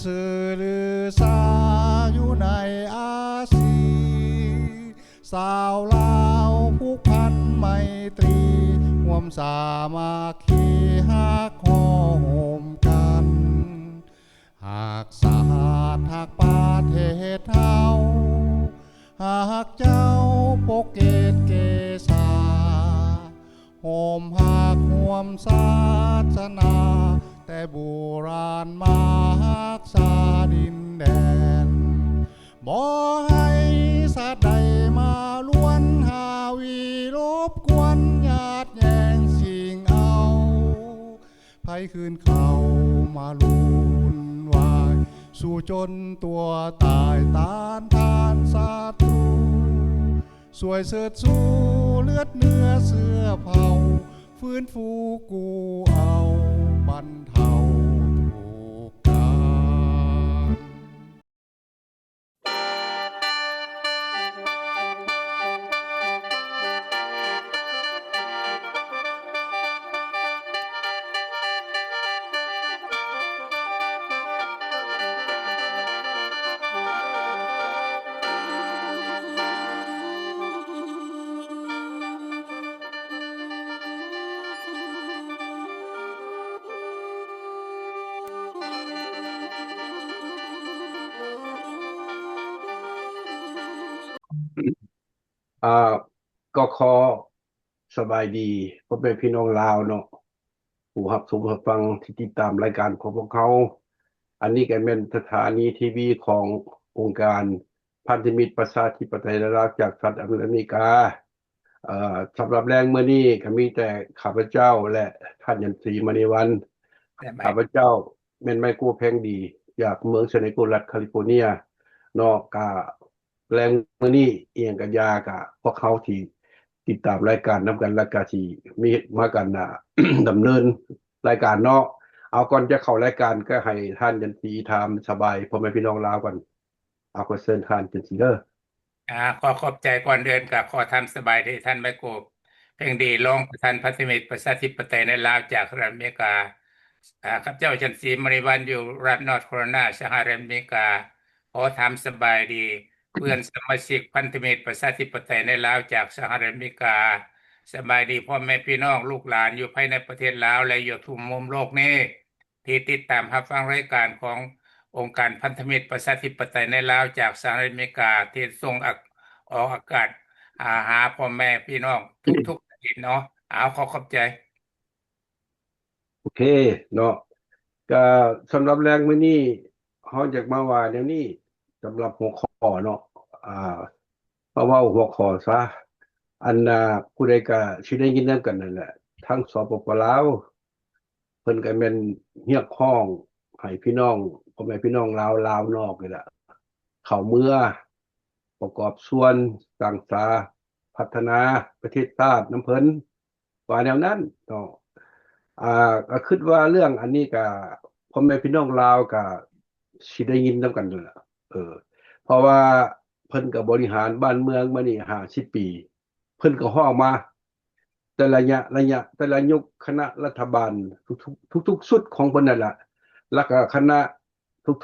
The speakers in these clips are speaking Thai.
สื่อหรือสาอยู่ในอาซีสาวลาวผูกพันไมตรีร่วมสามัคคีฮักหอโหมกันหากสาดหากประเทศเฮาหากเจ้าปกเกตเกษาโหมหักห่วมศาสนาแต่โบราณมาหักษาดินแดนบ่ให้สัตว์ใดมาล้วนหาวีรบกวนญาติแย่งสิ่งเอาไผคืนเขามาลุนวายสู่จนตัวตายตานทานศัตรูสวยเสดสู้เลือดเนื้อเสื้อเผาฟื้นฟูกูเอาบรรเทาทุกข์การ อ่าก็ขอสบายดีพ่อแม่พี่น้องลาวเนาะผู้รับชมรับฟังที่ติดตามรายการของพวกเขาอันนี้ก็เป็นสถานีทีวีขององค์การพันธมิตรประชาธิปไตยลาวจากสหรัฐอเมริกาสำหรับแรงมื้อนี้ก็มีแต่ข้าพเจ้าและท่านยันตรีมณีวันข้าพเจ้าแม่นไม้กู้แพงดีจากเมืองเซเนโกรัฐแคลิฟอร์เนียเนาะก็แรงมื้อนี้เอียงกับยากับพวกเขาที่ติดตามรายการนํกันแล้วก็สิมีมากันดำเนินรายการเนาะเอาก่อนจะเข้ารายการก็ให้ท่านยันตรีถามสบายพ่อแม่พี่น้องลาวก่อนเอาก็เชิญท่านจันทรีเด้อ ขอขอบใจก่อนเดือนกับขอทำสบายที่ท่านไมโครเพ่งดีรองประธานพันธมิตรประชาธิปไตยในลาวจากสหรัฐอเมริกาข้าพเจ้าชันศรีมณีวันอยู่รัฐนอร์ทแคโรไลนาสหรัฐอเมริกาขอทำสบายดีเพื่อนสมาชิกพันธมิตรประชาธิปไตยในลาวจากสหรัฐอเมริกาสบายดีพ่อแม่พี่น้องลูกหลานอยู่ภายในประเทศลาวและอยู่ทุกมุมโลกนี้ที่ติดตามรับฟังรายการขององค์การพันธมิตรประชาธิปไตยในลาวจากสหรัฐอเมริกาที่ส่งออกอากาศหาพ่อแม่พี่น้องทุกๆประเทศเนาะขอขอบใจโอเคเนาะก็สำหรับแรงมื้อนี้เฮาอยากมาว่าแนวนี้สำหรับหัวข้อเนาะอ่าเพราะว่าหัวข้อซะอันผู้ใดก็สิได้ยินนํกันนั่นแหละทั้งสปปลาวเพิ่นก็แม่นเรียกร้องให้พี่น้องพ่อแม่พี่น้องลาวนอกนี่ล่ะเข้าเมืองประกอบส่วนสร้างสาพัฒนาประเทศชาตินํเพิ่นว่าแนวนั้นเนาะ ก็คิดว่าเรื่องอันนี้ก็พ่อแม่พี่น้องลาวก็สิได้ยินนํกันนั่นล่ะเพราะว่าเพิ่นก็บริหารบ้านเมืองมานี่50ปีเพิ่นก็ฮ้องมาแต่ระยะแต่ละยุคคณะรัฐบาลทุกๆชุดของเพิ่นนั่นล่ะแล้วก็คณะ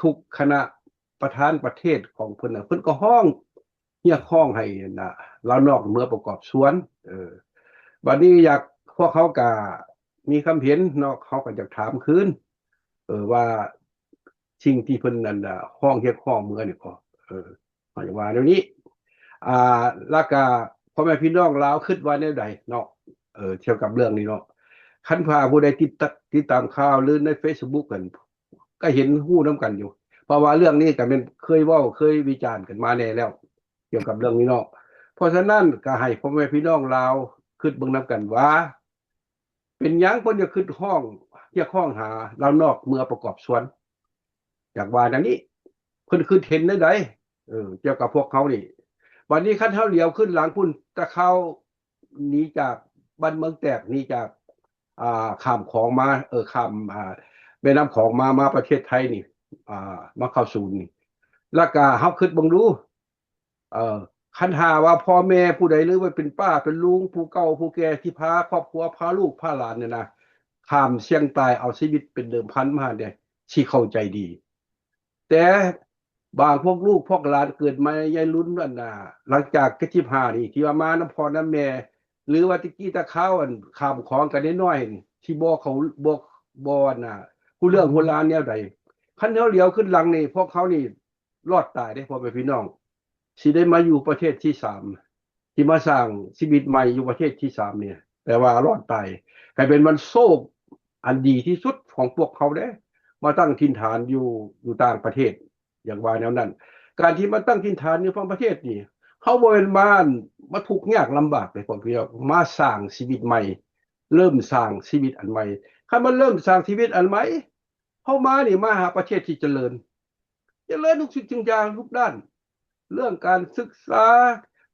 ทุกๆคณะประธานประเทศของเพิ่นน่ะเพิ่นก็ฮ้องเรียกร้องให้ลาวนอกเมืองประกอบสวนบัดนี้อยากพวกเขาก็มีความเห็นเนาะเขาก็อยากถามคืนว่าสิ่งที่เพิ่นนั่นร้องเรียกร้องเมืองนี่ก็เขาจะว่าแนวนี้แล้วก็พ่อแม่พี่น้องลาวคิดว่าแนวใดเนาะเกี่ยวกับเรื่องนี้เนาะคันว่าผู้ใดติดตามข่าวหรือใน Facebook กันก็เห็นฮู้นํกันอยู่เพราะว่าเรื่องนี้ก็เป็นเคยเว้าเคยวิจารณ์กันมาแน่แล้วเกี่ยวกับเรื่องนี้เนาะเพราะฉะนั้นก็ให้พ่อแม่พี่น้องลาวคิดเบิ่งนํกันว่าเป็นหยังเพิ่นจะคิดร้องเรียกร้องหาลาวนอกเมืองประกอบสวนอยากว่าดังนี้เพิ่นคิดเห็นได้ใดเกี่ยวกับพวกเขานี่วันนี้คันเฮาเหลียวขึ้นหลังพุ่นตะเขาหนีจากบ้านเมืองแตกหนีจากข้ามของมาข้ามแม่น้ำของมาประเทศไทยนี่มาเข้าสู่นี่แล้วก็เฮาคิดเบิ่งดูคันหาว่าพ่อแม่ผู้ใดหรือว่าเป็นป้าเป็นลุงผู้เฒ่าผู้แก่ที่พาครอบครัวพาลูกพาหลานเนี่ยนะข้ามเสี่ยงตายเอาชีวิตเป็นเดิมพันมาเนี่ยสิเข้าใจดี แต่บางพวกลูกพวกหลานเกิดมาในรุ่นนั่นน่ะหลังจากกที่5นี่ที่ว่ามาน้ำพ่อน้ำแม่หรือว่าตะกี้ตะข้าวอันข้ามของกันน้อยๆนี่ที่บ่เขาบ่น่ะผู้เรื่องโบราณแนวใดคันเขาเหลียวขึ้นหลังนี่พวกเขานี่รอดตายได้พ่อแม่พี่น้องสิได้มาอยู่ประเทศที่3ที่มาสร้างชีวิตใหม่อยู่ประเทศที่3เนี่ยแต่ว่ารอดตายกลายเป็นมันโชคอันดีที่สุดของพวกเขาเด้มาตั้งถิ่นฐานอยู่ต่างประเทศอย่างว่าแนวนั้นการที่มาตั้งถิ่นฐานอยู่ฝั่งประเทศนี่เขาบ่เป็นมาทุกข์ยากลำบากเลยพ่อพี่น้องมาสร้างชีวิตใหม่เริ่มสร้างชีวิตอันใหม่คันมันเริ่มสร้างชีวิตอันใหม่เฮามานี่มาหาประเทศที่เจริญทุกสิ่งทุกอย่างทุกด้านเรื่องการศึกษา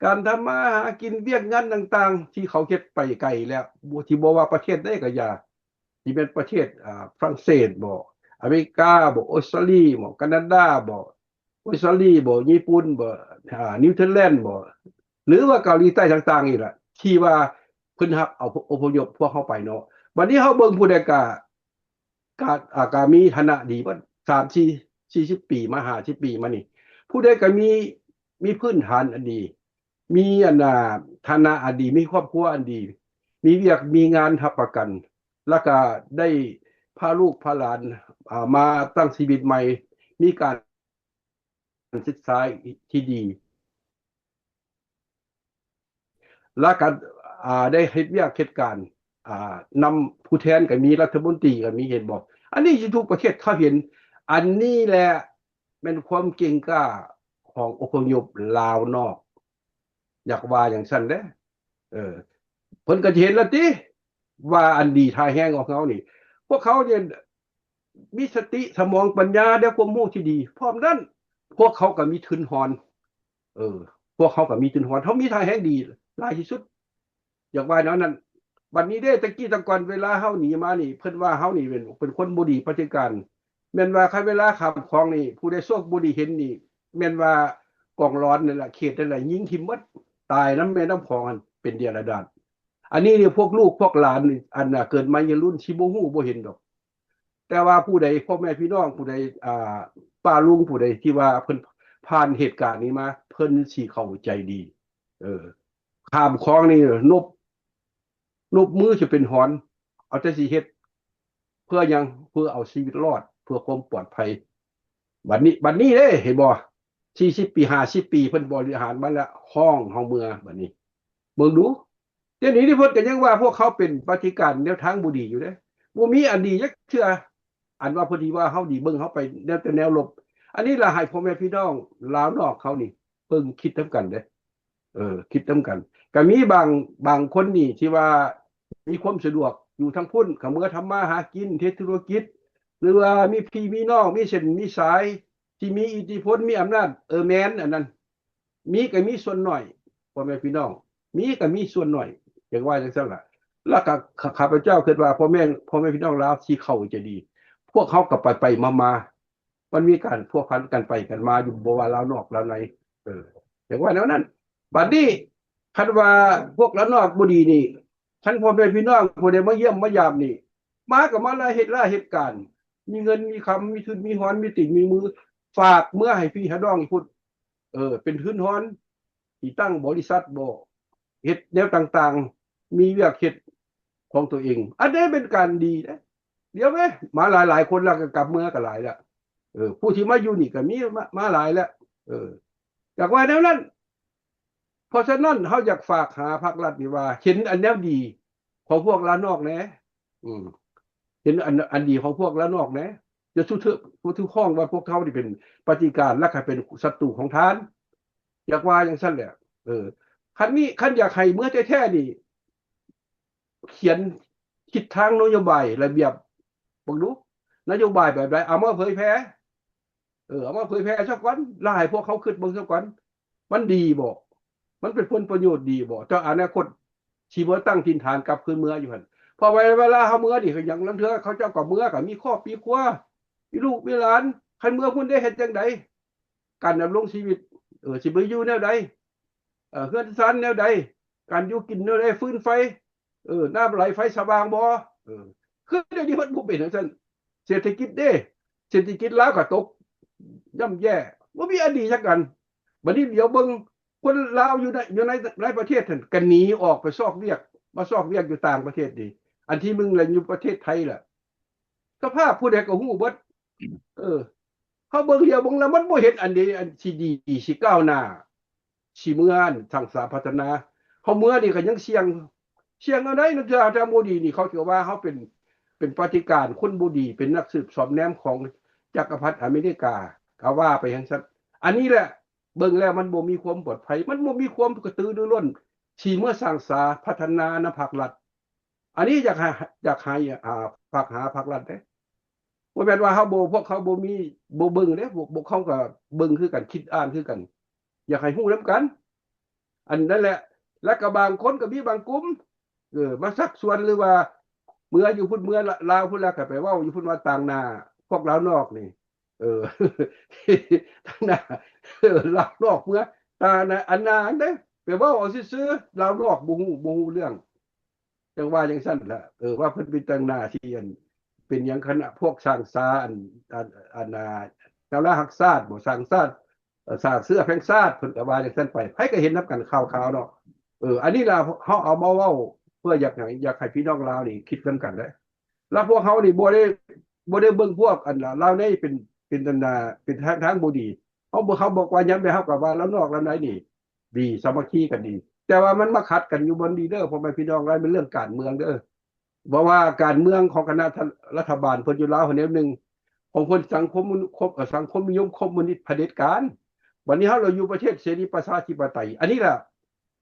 การทำมาหากินเวียกงานต่างๆที่เขาเฮ็ดไปไกลแล้วที่บ่ว่าประเทศใดก็อย่าที่เป็นประเทศฝรั่งเศสบ่อเมริกาบ่ออสเตรเลียบ่แคนาดาบ่ออสเตรเลียบ่ญี่ปุ่นบ่นิวซีแลนด์บ่หรือว่าเกาหลีใต้ต่างๆนี่ล่ะที่ว่าเพิ่นรับเอาอพยพพวกเขาไปเนาะบัดนี้เฮาเบิ่งผู้ใดก็มีฐานะดีบ่3-40 ปีมา50 ปีมานี่ผู้ใดก็มีพื้นฐานอันดี มีอันฐานะอันดีมีครอบครัวอันดี มีเวียกมีงานทับประกัน แล้วก็ได้พาลูกพาหลานมาตั้งชีวิตใหม่ มีการศึกษาที่ดี และก็ได้เฮ็ดเวียกเฮ็ดการนำผู้แทนก็มีรัฐมนตรีก็มีเห็นบอกอันนี้ทุกประเทศเขาเห็น อันนี้แหละเป็นความเก่งกล้าของอพยพลาวนอก อยากว่าอย่างซั่นเด้เพิ่นก็เห็นแล้วติว่าอันดีท่าแห้งของเขานี่พวกเขาเนี่ยมีสติสมองปัญญาและความรู้ที่ดีพร้อมนั้นพวกเขาก็มีทุนหอนพวกเขาก็มีทุนหอนเขามีท่าแห้งดีหลายที่สุดอยากว่านั้นบัดนี้เด้ตะกี้ตะก่อนเวลาเฮาหนีมานี่เพิ่นว่าเฮานี่เป็นคนบ่ดีปฏิการแม่นว่าคันเวลาขับของนี่ผู้ใดโชคบ่ดีเห็นนี่แม่นว่ากองร้อนนั่นล่ะเขตนั่นล่ะยิงทิ่มหมดตายน้ำแม่น้ำของเป็นเดียรดาษอันนี้นี่พวกลูกพวกหลานอันน่ะเกิดมาในรุ่นสิบ่ฮู้บ่เห็นดอกแต่ว่าผู้ใดพ่อแม่พี่น้องผู้ใดป้าลุงผู้ใดที่ว่าเพิ่นผ่านเหตุการณ์นี้มาเพิ่นสิเข้าใจดีข้ามคลองนี่นบมือจะเป็นหอนเอาแต่สิเฮ็ดเพื่อยังเพื่อเอาชีวิตรอดเพื่อความปลอดภัยบัดนี้เด้เห็นบ่40 ปี50 ปีเพิ่นบริหารมาแล้วห้องเมืองบัดนี้เบิ่งดูเดี๋ยวนี้ที่เพิ่นก็ยังว่าพวกเขาเป็นปฏิการแนวทางบ่ดีอยู่เด้บ่มีอันดีจักเทื่ออันว่าพอดีว่าเฮาดีเบิ่งเฮาไปแนวลบอันนี้ล่ะให้พ่อแม่พี่น้องลาวนอกเขานี่เพิ่งคิดนำกันเด้คิดนำกันก็มีบางคนนี่ที่ว่ามีความสะดวกอยู่ทางพุ่นก็เมื่อทำมาหากินเฮ็ดธุรกิจหรือว่ามีพี่มีน้องมีเส้นมีสายที่มีอิทธิพลมีอำนาจแม่นอันนั้นมีก็มีส่วนน้อยพ่อแม่พี่น้องมีก็มีส่วนน้อยอย่างว่าจังซั่นล่ะแล้วก็ข้าพเจ้าคิดว่าพ่อแม่พี่น้องลาวสิเข้าใจดีพวกเขาก็ไปมามันมีการพวกพันกันไปกันมาอยู่บ่ว่าลาวนอกลาวในอย่างว่าแนวนั้นบัดนี้คันว่าพวกละนอกบ่ดีนี่คันพ่อแม่พี่น้องผู้ใดมาเยี่ยมมายามนี่มาก็มาเหตุการณ์มีเงินมีคำมีทุนมีหอนมีติ่งมีมือฝากเมื่อให้พี่หาน้องพูดเป็นทุนหอนที่ตั้งบริษัทบ่เฮ็ดแนวต่างๆมีเวียกเฮ็ดของตัวเองอันนี้เป็นการดีนะเดี๋ยวมั้ยมาหลายๆคนแล้วก็กลับเมืองก็หลายแล้วผู้ที่มาอยู่นี่ก็มีมาหลายแล้วจากว่าแนวนั้นเพราะฉะนั้นเฮาอยากฝากหาภาครัฐนี่ว่าเห็นอันแนวดีของพวกลาวนอกแหน่เห็นอันดีของพวกลาวนอกแหน่จะทุกห้องว่าพวกเขานี่เป็นปฏิการและก็เป็นศัตรูของทานอยากว่าจังซั่นแหละคันอยากให้เมื่อแท้ๆนี่เขียนทิศทางนโยบายระเบียบบังดูนโยบายแบบใดเอามาเผยแพร่เอามาเผยแพร่ซะก่อนแล้วให้พวกเขาคิดเบิ่งซะก่อนมันดีบ่มันเป็นผลประโยชน์ดีบ่เจ้าอนาคตสิบ่ตั้งถิ่นฐานกลับคืนเมืองอยู่หั่นพอเวลาเฮาเมืองนี่คือหยังลางเทื่อเขาเจ้าก็เมืองก็มีครอบมีครัวมีลูกมีหลานคันเมืองพุ่นได้เฮ็ดจังไดการดำรงชีวิตสิไปอยู่แนวใดเฮือนซ่านแนวใดการอยู่กินแนวใดฟืนไฟน้ำไหลไฟสว่างบ่คือเดี๋ยวนี้มันบ่เป็นจังซั่นเศรษฐกิจเด้เศรษฐกิจลาวก็ตก ย่ำแย่บ่มีอันดีจักกันบัดนี้เดี๋ยวเบิ่งคนลาวอยู่ในประเทศท่านก็หนีออกไปซอกเวียกมาซอกเวียกอยู่ต่างประเทศดีอันที่มึงแหละอยู่ประเทศไทยล่ะสภาพผู้ใดก็ฮู้เบิดเออเขาเบิ่งเดียวเบิ่งแล้วมันบ่เห็นอันใดอันสิดีสิก้าวหน้าสิเมืองสร้างสรรค์พัฒนาเขาเมืองนี่ก็ยังเสี่ยงเอาได้นะถ้าบ่ดีนี่เขาสิว่าเขาเป็นปฏิการคนบ่ดีเป็นนักสืบสอบแนมของจักรพรรดิอเมริกาก็ว่าไปจังซั่นอันนี้แหละเบิ่งแล้วมันบ่มีความปลอดภัยมันบ่มีความกระตือรือร้นที่เมื่อสร้างสรรค์พัฒนานะภาครัฐอันนี้อยากให้ฝากหาภาครัฐเด้บ่แม่นว่าพวกเขาบ่มีบ่เบิ่งเด้พวกเขาก็เบิ่งคือกันคิดอ่านคือกันอยากให้ฮู้นํกัน อันนั่นแหละและก็บางคนก็มีบางกลุ่มมาสักส่วนหรือว่าเมื่ออยู่พุ่นเมื่อลาวพุ่นแล้วก็ไปเว้าอยู่พุ่นว่าต่างหน้าพวกลาวนอกนี่เออ ต่างหน้าลาวนอกเมื่อต่างหน้าอันนาเด้ไปเว้าเอาซื่อๆลาวนอกบ่ฮู้เรื่องจังว่าจังซั่นล่ะว่าเพิ่นเป็นต่างหน้าที่อันเป็นหยังคณะพวกสร้างสาอันกาลาหักชาติบ่สร้างชาติสร้างเสื้อแพงชาติเพิ่นก็ว่าจังซั่นไปไผก็เห็นนํกันข่าวๆเนาะอันนี้ล่ะเฮาเอามาเว้าเพื่ออยากให้พี่น้องลาวนี่คิดนำกันเด้อแล้วพวกเขานี่บ่ได้เบิ่งพวกอันลาวในเป็นอันน่ะเป็นทางบ่ดีเขาบอกว่ายามใดเฮาก็ว่าลาวนอกลาวในนี่ดีสามัคคีกันดีแต่ว่ามันมาขัดกันอยู่บนดีเด้อพ่อแม่พี่น้องหลายเป็นเรื่องการเมืองเด้อบ่ว่าการเมืองของคณะรัฐบาลเพิ่นอยู่ลาวแนวนึงของคนสังคมนิยมคอมมิวนิสต์เผด็จการวันนี้เราอยู่ประเทศเสรีประชาธิปไตยอันนี้ล่ะ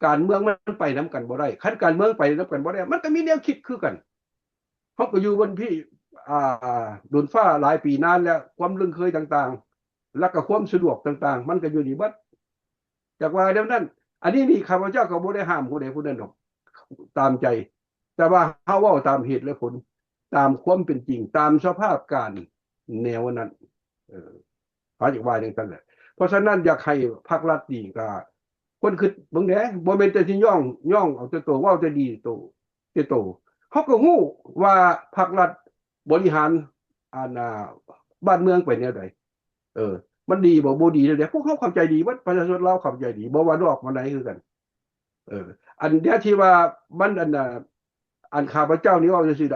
การเมืองมันไปนํกันบ่ได้คันการเมืองไปนํกันบ่ได้มันก็มีแนวคิดคือกันเฮาก็อยู่บนพี่ดุลฟ้าหลายปีนานแล้วความลึงเคยต่างๆแล้วก็ความสะดวกต่างๆมันก็อยู่นี่เบิดจากว่าเดี๋ยวนั้นอันนี้นี่ข้าพเจ้าก็บ่ได้ห้ามผู้ใดผู้นั้นดอกตามใจแต่ว่าเฮาเว้าตามเหตุและผลตามความเป็นจริงตามสภาพการแนวนั้นเขาจะว่าจังซั่นแหละเพราะฉะนั้นอยากให้ภาครัฐดีก็คนคิดเบิ่งแหน่บ่แม่นแต่สิย่องเอาแต่ตัวเว้าแต่ดีแต่โตเขาก็ฮู้ว่าภาครัฐบริหารบ้านเมืองไปแนวใดมันดีบ่ดีเด้พวกเขาเข้าใจดีว่าประชาชนเราเข้าใจดีบ่ว่านอกมาไหนคือกันอันเนี้ยที่ว่ามันอันข้าพเจ้านี่ว่าจังซี่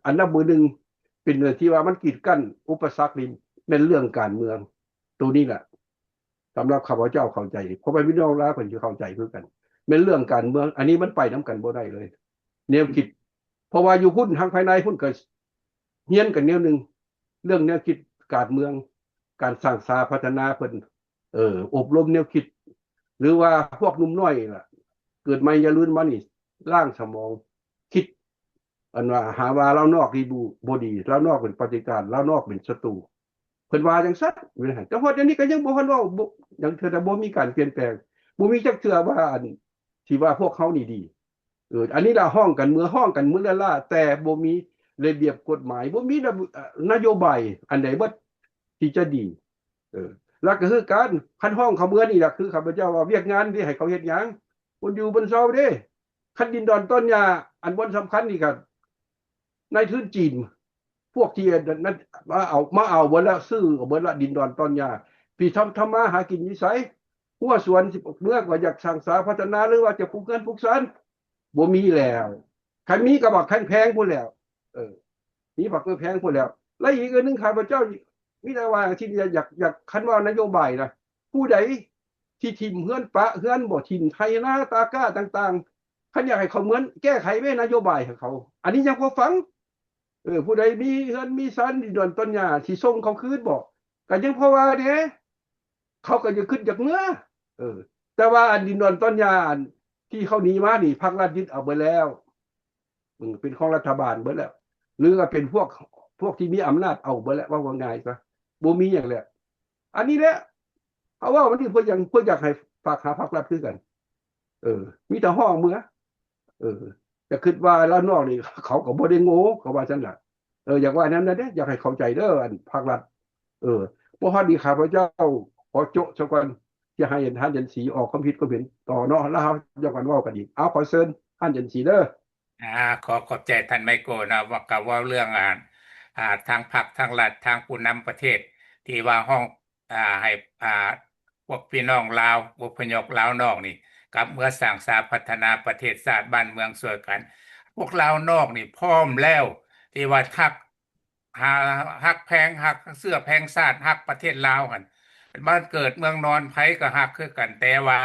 อันนับมือนึงเป็นเรื่องที่ว่ามันกีดกั้นอุปสรรคนี่เป็นเรื่องการเมืองตัวนี้แหละสำหรับข้าพเจ้าเข้าใจเพราะไปพี่น้องลาวเพิ่นสิเข้าใจคือกันเป็นเรื่องการเมืองอันนี้มันไปนํกันบ่ได้เลยแนวคิดเพราะว่าอยู่พุ่นทางภายในพุ่นก็เฮียนกันแนวนึงเรื่องแนวคิดการเมืองการสร้างสรรค์พัฒนาเพิ่นอบรมแนวคิดหรือว่าพวกหนุ่มน้อยล่ะเกิดใหม่อย่าลืมมานี่ล้างสมองคิดอันว่าหาว่าเรานอกดีบ่ดีเรานอกเป็นปฏิการเรานอกเป็นศัตรูเพิ่นว่าจังซั่นแต่ฮอดอันนี้ก็ยังบ่ทันเว้ายังเทื่อบ่มีการเปลี่ยนแปลงบ่มีจักเทื่อว่าอันที่ว่าพวกเขานี่ดีอันนี้ล่ะห้องกันมื้อละล่าแต่บ่มีระเบียบกฎหมายบ่มีนโยบายอันใดบ่ที่จะดีแล้วก็คือการคันห้องเขาเมือนี่ล่ะคือข้าพเจ้าว่าเวียกงานที่ให้เขาเฮ็ดหยังบนอยู่บนเซาเด้คันดินดอนต้นหญ้าอันบนสำคัญนี่ก็ในทุนจีนพวกที่นั้นมาเอาเบิดแล้วซื้อเบิดละดินดอนต้นหญ้าพี่ทำมาหากินอยู่ไสหัวสวนเมื่อว่าอยากสร้างสรรค์พัฒนาหรือว่าจะปลูกเงินปลูกสันบ่มีแล้วคันมีก็บอกแพงพุ่นแล้วมีบักแพงพุ่นแล้วแล้วอีกอันนึงข้าพเจ้ามีแต่ว่าที่อยากคันว่านโยบายนะผู้ใดที่ทิ่มเฮือนปะเฮือนบ่ทิ่มไทยนาตาก้าต่างๆคันอยากให้เขาเหมือนแก้ไขแม่นโยบายของเขาอันนี้ยังบ่ฟังผู้ใดมีเฮือนมีซันดินดอนต้นหญ้าที่ส่งเขาคืนบ่ก็ยังเพราะว่าเด้เขาก็จะขึ้นจากเนื้อแต่ว่าดินดอนต้นหญ้าที่เขาหนีมานี่ภาครัฐยึดเอาไปแล้วเป็นของรัฐบาลเบิดแล้วหรือก็เป็นพวกที่มีอำนาจเอาเบิดแล้วว่าง่ายซะบ่มีหยังแหละอันนี้แหละเพราะว่ามันที่เพิ่นอยากให้ฝากหาภาครัฐคือกันมีแต่ห้องเมือจะคิดว่าแล้วนอกนี่เขาก็บ่ได้โง่เขาว่าซั่นล่ะอยากว่านั้นนะเด้อยากให้เข้าใจเด้ออันภาครัฐบ่ฮอดดีข้าพเจ้าขอโจะซะก่อนจะให้ท่านจันสีออกความคิดก็เห็นต่อเนาะแล้วเฮาจะกันเว้ากันอีกเอาขอเชิญท่านจันสีเด้อขอบใจท่านไมโกนะว่าเรื่องทางพรรคทางรัฐทางผู้นำประเทศที่ว่าห้อง ให้พวกพี่น้องลาวอพยพลาวนอกนี่กับเมื่อสร้างสาพัฒนาประเทศชาติบ้านเมืองสวยกันพวกลาวนอกนี่พร้อมแล้วที่ว่าหาฮักแพงฮักเสื้อแพงชาติฮักประเทศลาวกันบ้านเกิดเมืองนอนไผก็ฮักคือกันแต่ว่า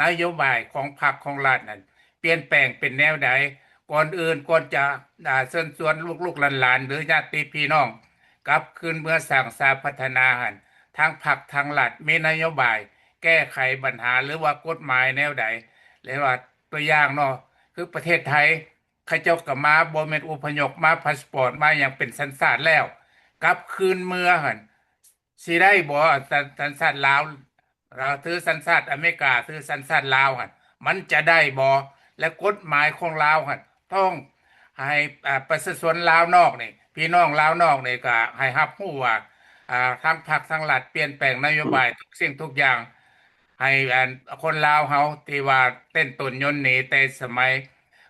นโยบายของพรรคของรัฐนั้นเปลี่ยนแปลงเป็นแนวใดก่อนอื่นก่อนจะเชิญชวนลูกๆหลานๆหรือญาติพี่น้องกลับคืนเมื่อสร้างสาพัฒนาหันทางพรรคทางรัฐมีนโยบายแก้ไขปัญหาหรือว่ากฎหมายแนวใดหรือว่าตัวอย่างเนาะคือประเทศไทยเขาเจ้าก็มาบ่แม่นอพยพมาพาสปอร์ตมาอย่างเป็นสัญชาติแล้วกลับคืนเมืองหั่นสิได้บ่สัญชาติลาวเราถือสัญชาติอเมริกาถือสัญชาติลาวหั่นมันจะได้บ่และกฎหมายของลาวหั่นต้องให้ประชาชนลาวนอกนี่พี่น้องลาวนอกนี่ก็ให้รับรู้ว่าทางพรรคทางรัฐเปลี่ยนแปลงนโยบายทุกสิ่งทุกอย่าง ให้คนลาวเฮาที่ว่าเต้นตุนยนต์หนีแต่สมัย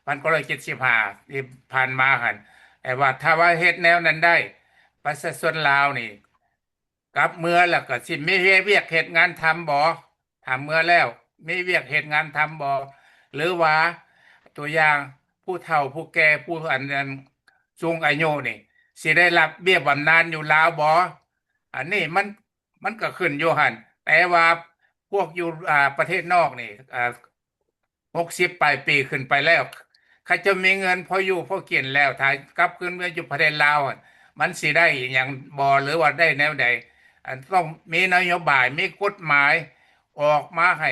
1975ที่ผ่านมาหั่นแต่ว่าถ้าว่าเฮ็ดแนวนั้นได้ประชาชนลาวนี่กลับเมื่อแล้วก็สิมีเวียกเฮ็ดงานทำบ่ถ้าเมื่อแล้วมีเวียกเฮ็ดงานทำบ่หรือว่าตัวอย่างผู้เฒ่าผู้แก่ผู้อันนั้นสูงอายุนี่สิได้รับเบี้ยบำนาญอยู่ลาวบ่อันนี้มันก็ขึ้นอยู่หั่นแต่ว่า พวกอยู่ประเทศนอกนี่60ปลายปีขึ้นไปแล้วเขาจะมีเงินพออยู่พอกินแล้วถ้ากลับขึ้นมาอยู่ประเทศลาวอะมันสิได้อหย่างบ่หรือว่าได้แนวใดอันต้องมีนโยบายมีกฎหมายออกมาให้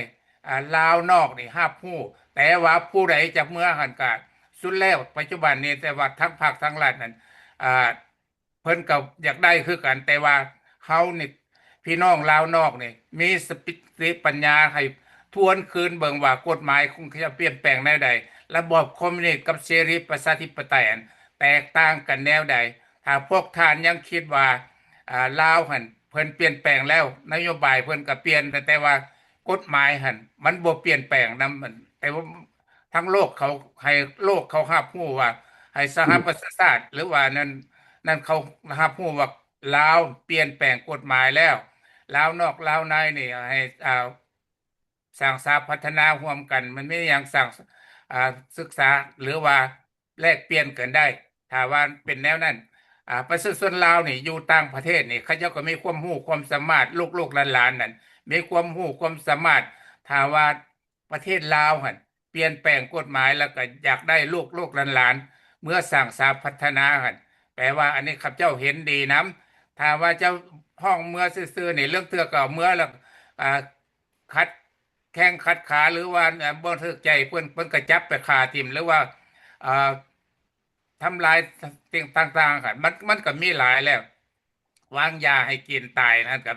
ลาวนอกนี่รับรู้แต่ว่าผู้ใดจะเมื่อหันก็สุดแล้วปัจจุบันนี้แต่ว่าทั้งภาคทั้งรัฐนั้นอ่าเพิ่นก็อยากได้คือกันแต่ว่าเฮานี่ พี่น้องลาวนอกนี่มีสติปัญญาให้ทวนคืนเบิ่งว่ากฎหมายคงจะเปลี่ยนแปลงแนวใดระบอบคอมมิวนิสต์กับเสรีประชาธิปไตยอันแตกต่างกันแนวใดถ้าพวกท่านยังคิดว่าลาวหั่นเพิ่นเปลี่ยนแปลงแล้วนโยบายเพิ่นก็เปลี่ยนแต่ว่ากฎหมายหั่นมันบ่เปลี่ยนแปลงนำแต่ว่าทั้งโลกเขาให้โลกเขารับรู้ว่าให้สหประชาชาติหรือว่านั่นเขารับรู้ว่าลาวเปลี่ยนแปลงกฎหมายแล้วลาวนอกลาวในนี่ให้สร้างสาพัฒนาร่วมกันมันไม่อย่างสร้างศึกษาหรือว่าแลกเปลี่ยนกันได้ถ้าว่าเป็นแนวนั้นประชาชนลาวนี่อยู่ต่างประเทศนี่เขาเจ้าก็มีความรู้ความสามารถลูกๆหลานๆนั่นมีความรู้ความสามารถถ้าว่าประเทศลาวหั่นเปลี่ยนแปลงกฎหมายแล้วก็อยากได้ลูกๆหลานๆเมื่อสร้างสาพัฒนาหั่นแปลว่าอันนี้ข้าพเจ้าเห็นดีนํถ้าว่าเจ้าห้องเมื่อซื่อๆนี่เรื่องเทื่อก็เมื่อแล้วคัดแข้งคัดขาหรือว่าบ่ถูกใจเพิ่นก็จับไปฆ่าทิ่มหรือว่าอ่าทำลายสิ่งต่างๆค่ะมันก็มีหลายแล้ววางยาให้กินตายนั่นก็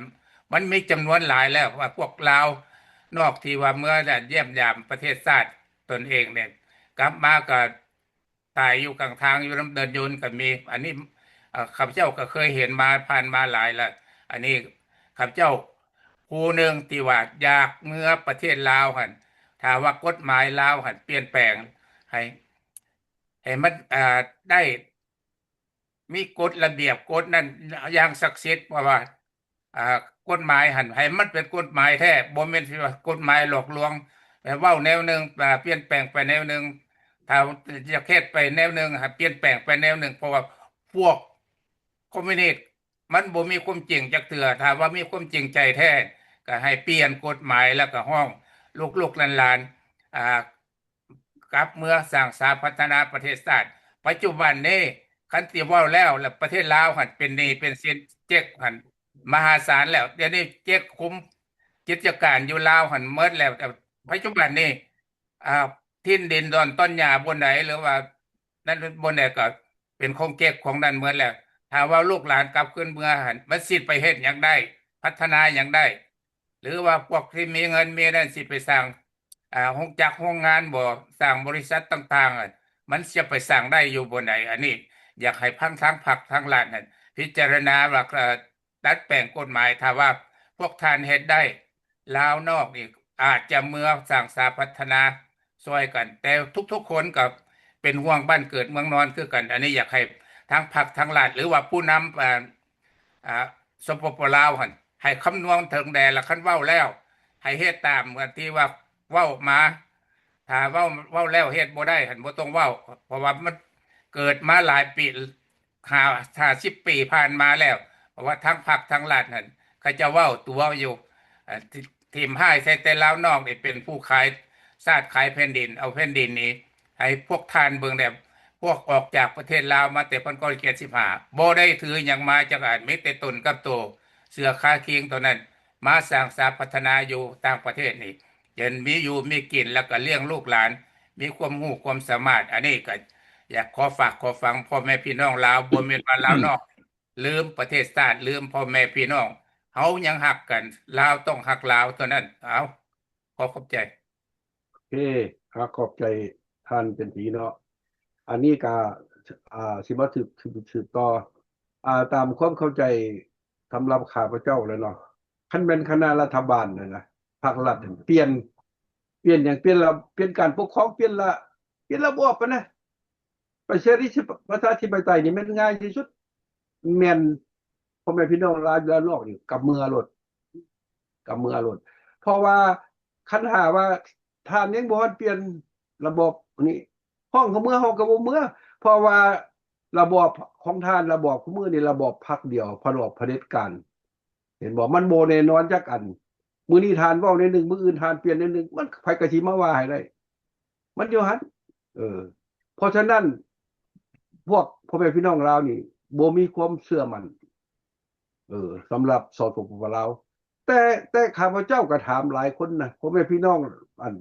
มันมีจำนวนหลายแล้วว่าพวกลาวนอกที่ว่าเมื่อเยี่ยมยามประเทศชาติตนเองเนี่ยกลับมาก็ตายอยู่กลางทางอยู่น้ำเดินยนต์ก็มีอันนี้ข้าพเจ้าก็เคยเห็นมาผ่านมาหลายแล้วอันนี้ข้าพเจ้าผู้หนึ่งที่ว่าอยากเมื่อประเทศลาวหั่นถ้าว่ากฎหมายลาวหั่นเปลี่ยนแปลงให้มันได้มีกฎระเบียบกฎนั้นอย่างศักดิ์สิทธิ์ว่ากฎหมายหั่นให้มันเป็นกฎหมายแท้บ่แม่นสิว่ากฎหมายหลอกลวงเว้าแนวหนึงเปลี่ยนแปลงไปแนวหนึงถ้าจะเฮ็ดไปแนวหนึงให้เปลี่ยนแปลงไปแนวหนึงเพราะว่าพวกคอมมิวนิสต์มันบ่มีความจริงจักเทื่อถ้าว่ามีความจริงใจแท้ก็ให้เปลี่ยนกฎหมายแล้วก็ห้องลูกๆหลานๆกลับเมื่อสร้างสาพัฒนาประเทศชาติปัจจุบันนี้คันสิเว้าแล้วประเทศลาวหั่นเป็นหนี้เป็นสินเจ๊กหั่นมหาศาลแล้วเดี๋ยวนี้เจ๊กคุมกิจการอยู่ลาวหั่นหมดแล้วแต่ปัจจุบันนี้ที่ดินดอนต้นหญ้าบนไหนหรือว่านั่นบนไหนก็เป็นของเจ๊กของนั่นหมดแล้วถ้าว่าลูกหลานกลับคืนเมืองหั่นมันสิไปเฮ็ดหยังได้พัฒนาหยังได้หรือว่าพวกที่มีเงินมีนั่นสิไปสร้างโรงจักรโรงงานบ่สร้างบริษัทต่างๆมันจะไปสร้างได้อยู่บนไหนอันนี้อยากให้พังทั้งพรรคทั้งรัฐนั่นพิจารณาว่าดัดแปลงกฎหมายถ้าว่าพวกท่านเฮ็ดได้ลาวนอกนี่อาจจะเมืองสร้างสาพัฒนาช่วยกันแต่ทุกๆคนก็เป็นห่วงบ้านเกิดเมืองนอนคือกันอันนี้อยากให้ทั้งพรรคทั้งรัฐหรือว่าผู้นำสปปลาวหั่น ให้คำนวณถึงแดนละคันเว้าแล้วให้เฮ็ดตามเหมือนที่ว่าเว้ามาถ้าเว้าแล้วเฮ็ดบ่ได้หันบ่ต้องเว้าเพราะว่ามันเกิดมาหลายปี50 ปีผ่านมาแล้วเพราะว่าทั้งพรรคทั้งรัฐนั่นเขาจะเว้าตัวอยู่ทีมห้ายใส่แต่ลาวนอกนี่เป็นผู้ขายชาติขายแผ่นดินเอาแผ่นดินนี้ให้พวกทานเบิ่งแบบพวกออกจากประเทศลาวมาแต่1975บ่ได้ถือหยังมาจากอันมีแต่ตนกับโต เสือคาคิงตัวนั้นมาสร้างสรรค์พัฒนาอยู่ต่างประเทศนี่จนมีอยู่มีกินแล้วก็เลี้ยงลูกหลาน มีความรู้ความสามารถ อันนี้ก็อยากขอฝากขอฟังพ่อแม่พี่น้องลาวบ่แม่นว่าลาวนอกลืมประเทศชาติลืมพ่อแม่พี่น้องเฮายังฮักกันลาวต้องฮักลาวเท่านั้นเอาขอขอบใจโอเคขอบใจท่านเป็นทีเนาะอันนี้ก็สิมาสืบต่อตามความเข้าใจสำหรับข้าพเจ้าเลยเนาะคันเป็นคณะรัฐบาลนะภาครัฐเปลี่ยนอย่างเปลี่ยนการปกครองเปลี่ยนระบบปะนะประชาธิปไตยนี่มันง่ายที่สุดแม่นพ่อแม่พี่น้องลาวและนอกนี่กับมือรถเพราะว่าคันหาว่าท่านยังบ่ทันเปลี่ยนระบบนี่ห้องของเมื่อห้องก็บ่เมื่อเพราะว่าระบอบของท่านระบอบของมือนี่ระบอบพรรคเดียวระบอบเผด็จการเห็นบ่มันบ่แน่นอนจักอันมื้อนี้ทานเว้าในหนึ่งมื้ออื่นทานเปลี่ยนในหนึ่งมันไผก็สิมาว่าให้ได้มันอยู่หั่นเพราะฉะนั้นพวกพ่อแม่พี่น้องลาวนี่บ่มีความเชื่อมั่นสำหรับสปปลาวแต่ข้าพเจ้าก็ถามหลายคนนะพ่อแม่พี่น้องอัน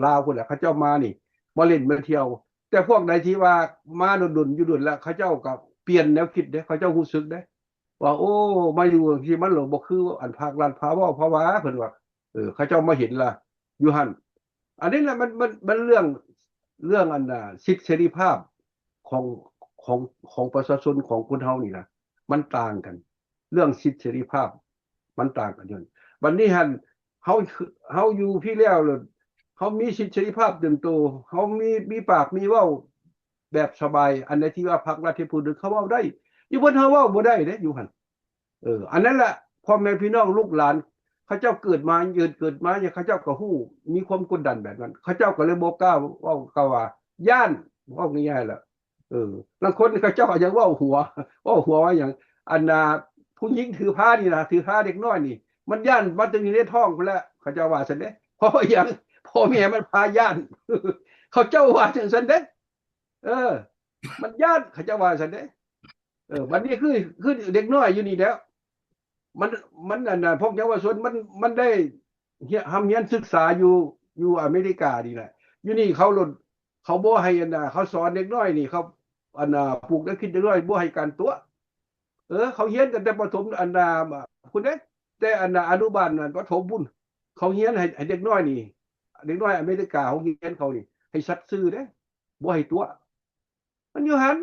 ลาวคนแหละเขาเจ้ามานี่มาเล่นมาเที่ยวแต่พวกใดที่ว่ามาดุนอยู่ดุนแล้วเขาเจ้าก็เปลี่ยนแนวคิดเด้เขาเจ้ารู้สึกเด้ว่าโอ้มาอยู่ที่มันหลงบ่คืออันภาครัฐภาวะเพราะว่าเพิ่นว่าเขาเจ้ามาเห็นล่ะอยู่หั่นอันนี้แหละมันเรื่องอันน่ะสิทธิเสรีภาพของของของประชาชนของคนเฮานี่นะมันต่างกัน เรื่องสิทธิเสรีภาพมันต่างกันอยู่วันนี้หั่นเฮาอยู่พี่แล้วเลยเขามีสิทธิเสรีภาพเต็มโตเขามีปากมีเว้าแบบสบายอันใดที่ว่าพรรครัฐพูดเขาเว้าได้อยู่บนเฮาเว้าบ่ได้เด้อยู่หั่นอันนั้นแหละพ่อแม่พี่น้องลูกหลานเขาเจ้าเกิดมาอย่างเขาเจ้าก็ฮู้มีความกดดันแบบนั้นเขาเจ้าก็เลยบ่กล้าเว้าว่าย่านเว้าง่ายๆล่ะบางคนเขาเจ้าก็ยังเว้าหัวว่าหยังอันน่ะผู้หญิงถือผ้านี่นะถือผ้าเด็กน้อยนี่มันย่านมันจะอยู่ในท้องพุ่นแหละเขาเจ้าว่าซั่นเด้เพราะหยังพ่อแม่มันพาย่านเขาเจ้าว่าจังซั่นเด้มันย่านเขาเจ้าว่าซั่นเด้วันนี้คือเด็กน้อยอยู่นี่แล้วมันอันน่ะพวกเยาวชนมันได้เรียนศึกษาอยู่อเมริกานี่แหละอยู่นี่เขาบ่ให้อันน่ะเขาสอนเด็กน้อยนี่เขาอันน่ะปลูกได้คิดเด็กน้อยบ่ให้การตัวเขาเรียนกันแต่ประถมอันน่ะคุณเด้แต่อันน่ะอนุบาลนั่นประถมพุ่นเขาเรียนให้เด็กน้อยนี่เด็กน้อยอเมริกาเขาเรียนเขานี่ให้สัตย์ซื่อเด้บ่ให้ตัวมันอยู่หั่น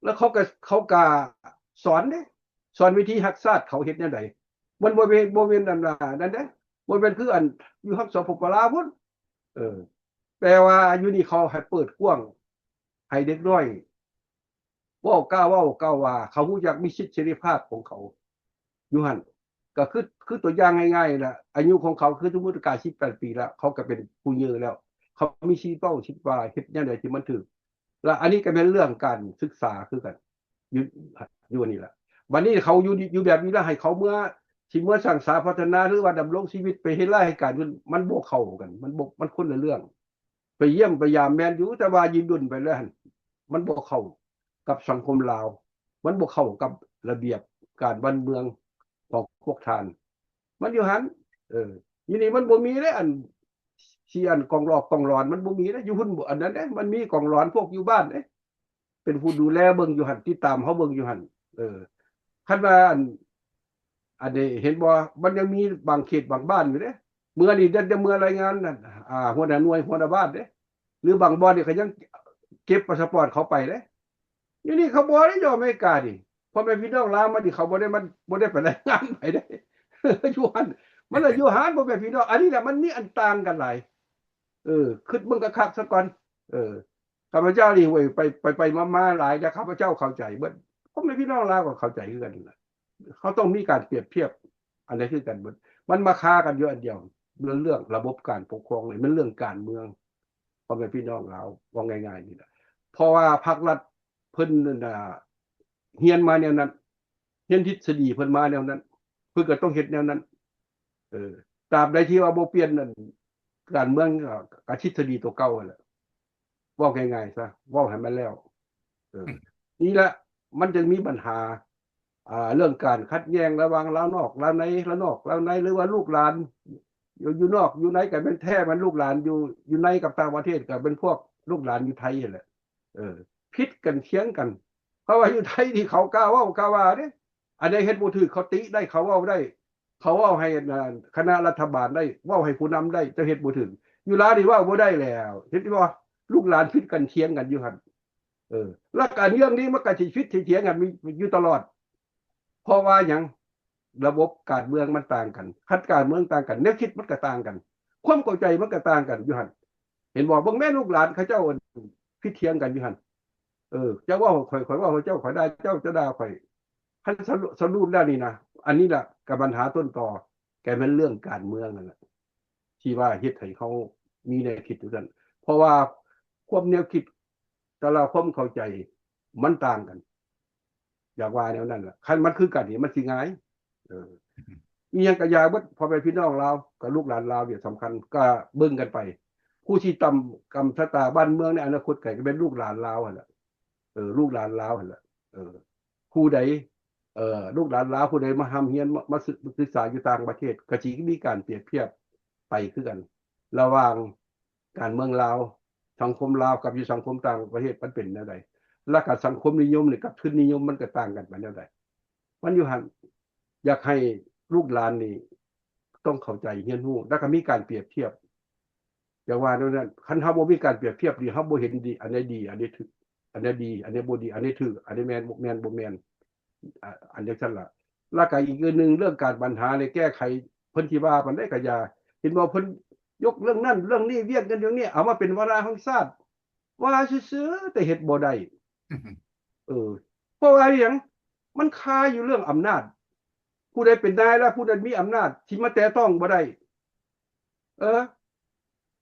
แล้วเขาก็สอนเด้สอนวิธีรักษาเขาเฮ็ดแนวใดมันบ่เป็นอันนั้นเด้บ่เป็นคืออันอยู่ฮักสปปลาวพุ่นแปลว่าอยู่นี่เขาให้เปิดกว้างให้เด็กน้อยเว้ากล้าว่าเขารู้จักมีสิทธิเสรีภาพของเขาอยู่หั่นก็คือตัวอย่างง่ายๆน่ะอายุของเขาคือสมมุติก็18 ปีแล้วเขาก็เป็นผู้ใหญ่แล้วเขามีชี้เป้าคิดว่าเฮ็ดแนวใดที่มันถูกแล้วอันนี้ก็เป็นเรื่องการศึกษาคือกันอยู่นี่แหละวันนี้เขาอยู่แบบนี้แล้วให้เขาเมื่อสร้างสรรค์พัฒนาหรือว่าดำรงชีวิตไปเฮ็ดรายการมันบ่เข้ากันมันคนละเรื่องไปเยี่ยมไปยามแม่นอยู่แต่ว่ายินดุนไปแล้วมันบ่เข้ากับสังคมลาวมันบ่เข้ากับระเบียบการบ้านเมืองของพวกท่านมันอยู่หั่นอยู่นี่มันบ่มีเด้อันกองรอกองร้อนมันบ่มีเด้อยู่หุ่นอันนั้นเด้มันมีกองร้อนพวกอยู่บ้านเด้เป็นผู้ดูแลเบิ่งอยู่หั่นติดตามเฮาเบิ่งอยู่หั่นคันว่าอันนี้เห็นบ่มันยังมีบางเขตบางบ้านอยู่เด้เมื่อนี่จะเมื่อรายงานนั่นหัวหน้าหน่วยหัวหน้าบ้านเด้หรือบางบ่อนนี่เขายังเก็บพาสปอร์ตเขาไปเด้อยู่นี่เขาบ่ได้อยู่อเมริกาดิพอแม่พี่น้องลาวมาดิเขาบ่ได้ไปรายงานไปได้อยู่หั่นมันอยู่หานบ่แม่พี่น้องอันนี้แหละมันมีอันต่างกันหลายคิดมึงก็คักซะก่อนข้าพเจ้านี่เว้ยไปมาหลายแล้วข้าพเจ้าเข้าใจเบิดพ่อแม่พี่น้องลาวก็เข้าใจคือกันนั่นล่ะ เขาต้องมีการเปรียบเทียบอันใดคือกันหมดมันมาค้ากันอยู่อันเดียวเรื่องระบบการปกครองเลยมันเรื่องการเมืองพ่อแม่พี่น้องเราว่าง่ายๆนี่แหละเพราะว่าพรรครัฐเพิ่นน่ะเฮียนมาแนวนั้นเฮียนทฤษฎีเพิ่นมาแนวนั้นเพิ่นก็ต้องเฮ็ดแนวนั้นตราบใดที่ว่าบ่เปลี่ยนนั่นการเมืองก็ทฤษฎีตัวเก่านั่นแหละเว้าง่ายๆซะเว้าให้มันแล้วนี่แหละมันจึงมีปัญหาเรื่องการคัดแย้งระหว่างลาวนอกลาวในลาวนอกลาวในหรือว่าลูกหลานอยู่นอกอยู่ในก็เป็นแท้มันลูกหลานอยู่ในกับต่างประเทศก็เป็นพวกลูกหลานอยู่ไทยนั่นแหละพิษกันเถียงกันเพราะว่าอยู่ไทยที่เขากล้าเว้ากล้าว่าเด้อันใดเฮ็ดบ่ถูกเขาติได้เขาเว้าได้เขาเว้าให้คณะรัฐบาลได้เว้าให้ผู้นำได้จะเฮ็ดบ่ถูกอยู่ลาวนี่เว้าบ่ได้แล้วเห็นบ่ลูกหลานพิษกันเถียงกันอยู่หั่นแล้วการเรื่องนี้มันก็สิพิษเถียงกันมีอยู่ตลอดเพราะว่าหยังระบบการเมืองมันต่างกันคัดการเมืองต่างกันแนวคิดมันก็ต่างกันความเข้าใจมันก็ต่างกันอยู่หั่นเห็นบ่เบิ่งแม่ลูกหลานเขาเจ้าพิษเถียงกันอยู่หั่นเจ้าว่าข่อยว่าเจ้าข่อยได้เจ้าจะด่าข่อยคันสรุปแล้วนี่นะอันนี้ล่ะกับปัญหาต้นตอแกเป็นเรื่องการเมืองนั่นแหละที่ว่าเฮ็ดให้เขามีแนวคิดอยู่นั่นเพราะว่าความแนวคิดแต่ละความเข้าใจมันต่างกันอยากว่าแนวนั้นล่ะคันมันคือกันนี่มันสิง่ายมีหยังก็อย่าเบิดพอไปพี่น้องลาวกับลูกหลานลาวเนี่ยสำคัญก็เบิ่งกันไปผู้ที่ตำกำชะตาบ้านเมืองในอนาคตก็เป็นลูกหลานลาวหั่นล่ะลูกหลานลาวหั่นล่ะผู้ใดลูกหลานลาวผู้ใดมาทำเฮียนมาศึกษาอยู่ต่างประเทศก็สิมีการเปรียบเทียบไปคือกันระหว่างการเมืองลาวสังคมลาวกับอยู่สังคมต่างประเทศมันเป็นแนวใดแล้วก็สังคมนิยมนี่กับทุนนิยมมันก็ต่างกันไปแนวใดมันอยู่หั่นอยากให้ลูกหลานนี่ต้องเข้าใจเฮียนฮู้แล้วก็มีการเปรียบเทียบอย่างว่านั้นคันเฮาบ่มีการเปรียบเทียบดีเฮาบ่เห็นดีอันใดดีอันใดถูกอันใดดีอันใดบ่ดีอันใดถูกอันใดแม่นบ่แม่นบ่แม่นอันจังซั่นล่ะแล้วก็อีกนึงเรื่องการปัญหาในแก้ไขเพิ่นที่ว่าปานใดก็อย่าเห็นบ่เพิ่นยกเรื่องนั้นเรื่องนี้เวียนกันอย่างนี้เอามาเป็นวาระของชาติว่าซื่อๆแต่เฮ็ดบ่ได้เพราะว่าหยังมันคาอยู่เรื่องอำนาจผู้ใดเป็นนายแล้วผู้ใดมีอำนาจที่มาแตะต้องบ่ได้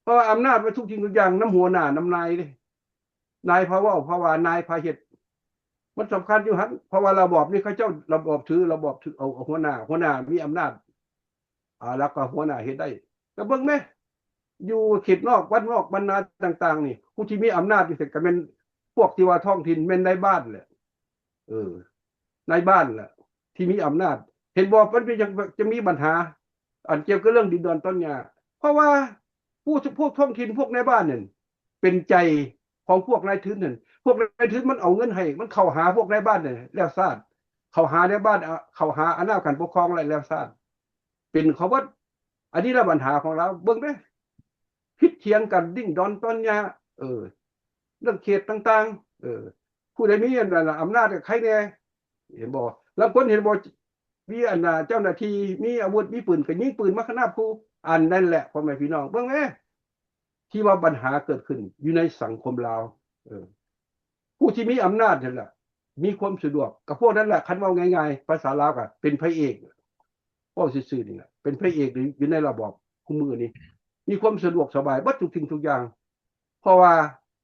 เพราะอำนาจมันทุกสิ่งทุกอย่างน้ำหัวหน้าน้ำนายเด้นายพาเว้าเพราะว่านายพาเฮ็ดมันสำคัญอยู่หั่นเพราะว่าระบอบนี้เขาเจ้าระบอบถือเอาหัวหน้ามีอำนาจแล้วก็หัวหน้าเฮ็ดได้ก็เบิ่งแม่อยู่เขตนอกวัดนอกบรรณาต่างๆนี่ผู้ที่มีอำนาจนี่ก็เป็นพวกที่ว่าท้องถิ่นแม่นในบ้านแหละในบ้านแหละที่มีอำนาจเห็นบอกมันจะมีปัญหาอันเกี่ยวกับเรื่องดินดอนต้นหญ้าเพราะว่าพวกท้องถิ่นพวกในบ้านนั่นเป็นใจของพวกนายทุนนั่นพวกนายทุนมันเอาเงินให้มันเข้าหาพวกในบ้านนั่นแล้วซาดเข้าหาในบ้านเข้าหาอำนาจการปกครองอะไรแล้วซาดเป็นเขาว่าอันนี้ละปัญหาของเราเบิ่งเด้คิดเถียงกันดิ้งดอนต้นหญ้าเรื่องเขตต่างๆผู้ใดมีอำนาจกับใครแน่เห็นบ่แล้วคนเห็นบ่มีเจ้าหน้าที่มีอาวุธมีปืนก็ยิงปืนมาขนาบผู้อันนั่นแหละพ่อแม่พี่น้องเบิ่งแม่ที่ว่าปัญหาเกิดขึ้นอยู่ในสังคมลาวผู้ที่มีอำนาจนั่นแหละมีความสะดวกกับพวกนั้นแหละคันว่าง่ายๆภาษาลาวก็เป็นพระเอกพ่อซื่อๆนี่แหละเป็นพระเอกอยู่ในระบอบคุมมือนี้มีความสะดวกสบายบัดทุกสิ่งทุกอย่างเพราะว่า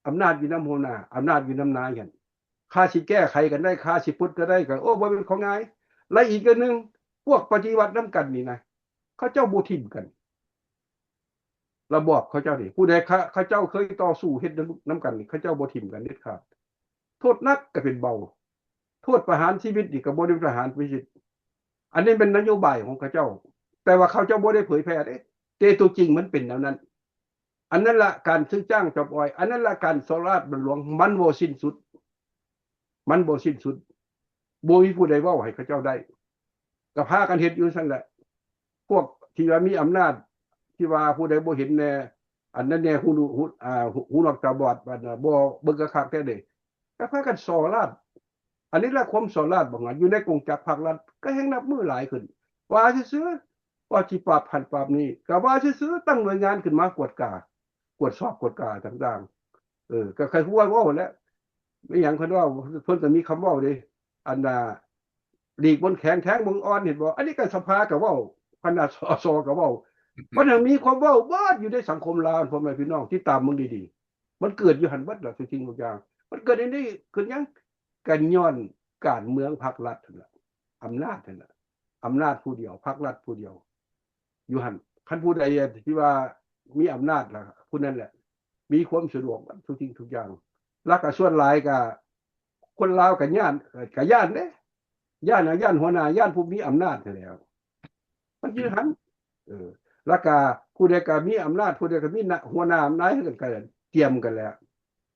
อำนาจอยู่นำหัวหน้าอำนาจอยู่นำนายกันค่าสิแก้ไขกันได้ค่าสิพุทธก็ได้ก็บ่เป็นของง่ายและอีกอันนึงพวกปฏิวัตินำกันนี่นะเขาเจ้าบ่ทิ่มกันระบอบเขาเจ้านี่ผู้ใดเขาเจ้าเคยต่อสู้เฮ็ดนำกันนี่เขาเจ้าบ่ทิ่มกันเด็ดขาดโทษหนักก็เป็นเบาโทษประหารชีวิตนี่ก็บ่ได้ประหารชีวิตอันนี้เป็นนโยบายของเขาเจ้าแต่ว่าเขาเจ้าบ่ได้เผยแพร่เด้แต่ตัวจริงมันเป็นแนวนั้นอันนั้นละการซื้อจ้างจับอ้อยอันนั้นละการสราชบัลหลวงมันบ่สิ้นสุดบ่มีผู้ใดเว้าให้เขาเจ้าได้ก็พากันเฮ็ดอยู่ซั่นแหละพวกที่ว่ามีอำนาจที่ว่าผู้ใดบ่เห็นแน่อันนั้นแน่หูนอกตาบอดบ่เบิ่งกะคักแท้เด้ก็พากันสราชอันนี้ละความสราชบ่งั้นอยู่ในกงจักรภาครัฐก็แฮงนับมือหลายขึ้นว่าซื่อๆว่าสิปราบหันปราบนี้ก็ว่าซื่อๆตั้งหน่วยงานขึ้นมากวดสอบกวดกาต่างๆก็ใครฮู้ว่าแล้วไม่หยังเพิ่นว่าเพิ่นก็มีคำเว้าเด้อันน่ะ ลีกบนแข็งแทงเมืองอ่อนเห็นบ่อันนี้ก็สภาก็เว้าคณะสสก็เว้ามันยังมีความเว้าบ้านอยู่ในสังคมลาวพ่อแม่พี่น้องที่ตามมึงดีๆมันเกิดอยู่หันเบิดล่ะทุกสิ่งทุกอย่างมันเกิดในนี้คือหยังกันย้อนการเมืองพรรครัฐนั่นล่ะอำนาจนั่นล่ะอำนาจผู้เดียวพรรครัฐผู้เดียวอยู่หันคันผู้ใดที่ว่ามีอำนาจล่ะผู้นั้นแหละมีความสะดวกทุกสิ่งทุกอย่างแล้วก็ส่วนหลายก็คนลาวก็ย้านเด้ย่านหัวหน้าย่านผู้มีอำนาจนั่นแหล้วมันอยู่หันแล้วก็ผู้ใดก็มีอำนาจผู้ใดก็มีหัวหน้านายกันเตรียมกันแล้ว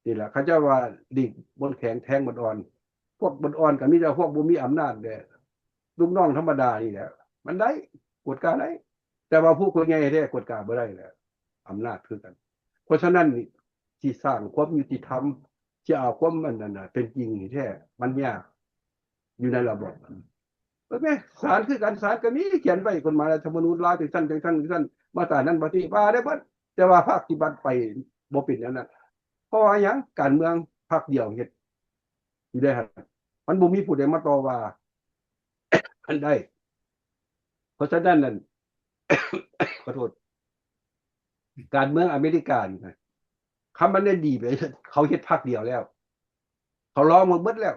นี่แหละเขาเจ้าว่าดิกบนแข็งแทงบนอ่อนพวกบนอ่อนก็มีแต่พวกบ่มีอำนาจเด้ลูกน้องธรรมดานี่แหละมันได้กฎการได้แต่ว่าผู้คนใหญ่แท้กฎการบ่ได้แหละอำนาจคือกันเพราะฉะนั้นนี่ที่สร้างความยุติธรรมที่เอาความมันนั่นน่ะเป็นจริงนี่แท้มันยากอยู่ในระบบแม่ศาลคือกันศาลก็มีเขียนไว้กฎหมายรัฐธรรมนูญลาวที่ท่านมาตรานั้นบ่ที่ว่าได้บ่แต่ว่าภาคปฏิบัติไปบ่เป็นอันนั้นเพราะว่าหยังการเมืองพรรคเดียวเฮ็ดอยู่ได้ครับมันบ่มีผู้ใดมาต่อว่าอันใดเพราะฉะนั้นนั่น ขอโทษการเมืองอเมริกานี่นะคำมันได้ดีไปเขาเฮ็ดพรรคเดียวแล้วเขาลองมาเบิดแล้ว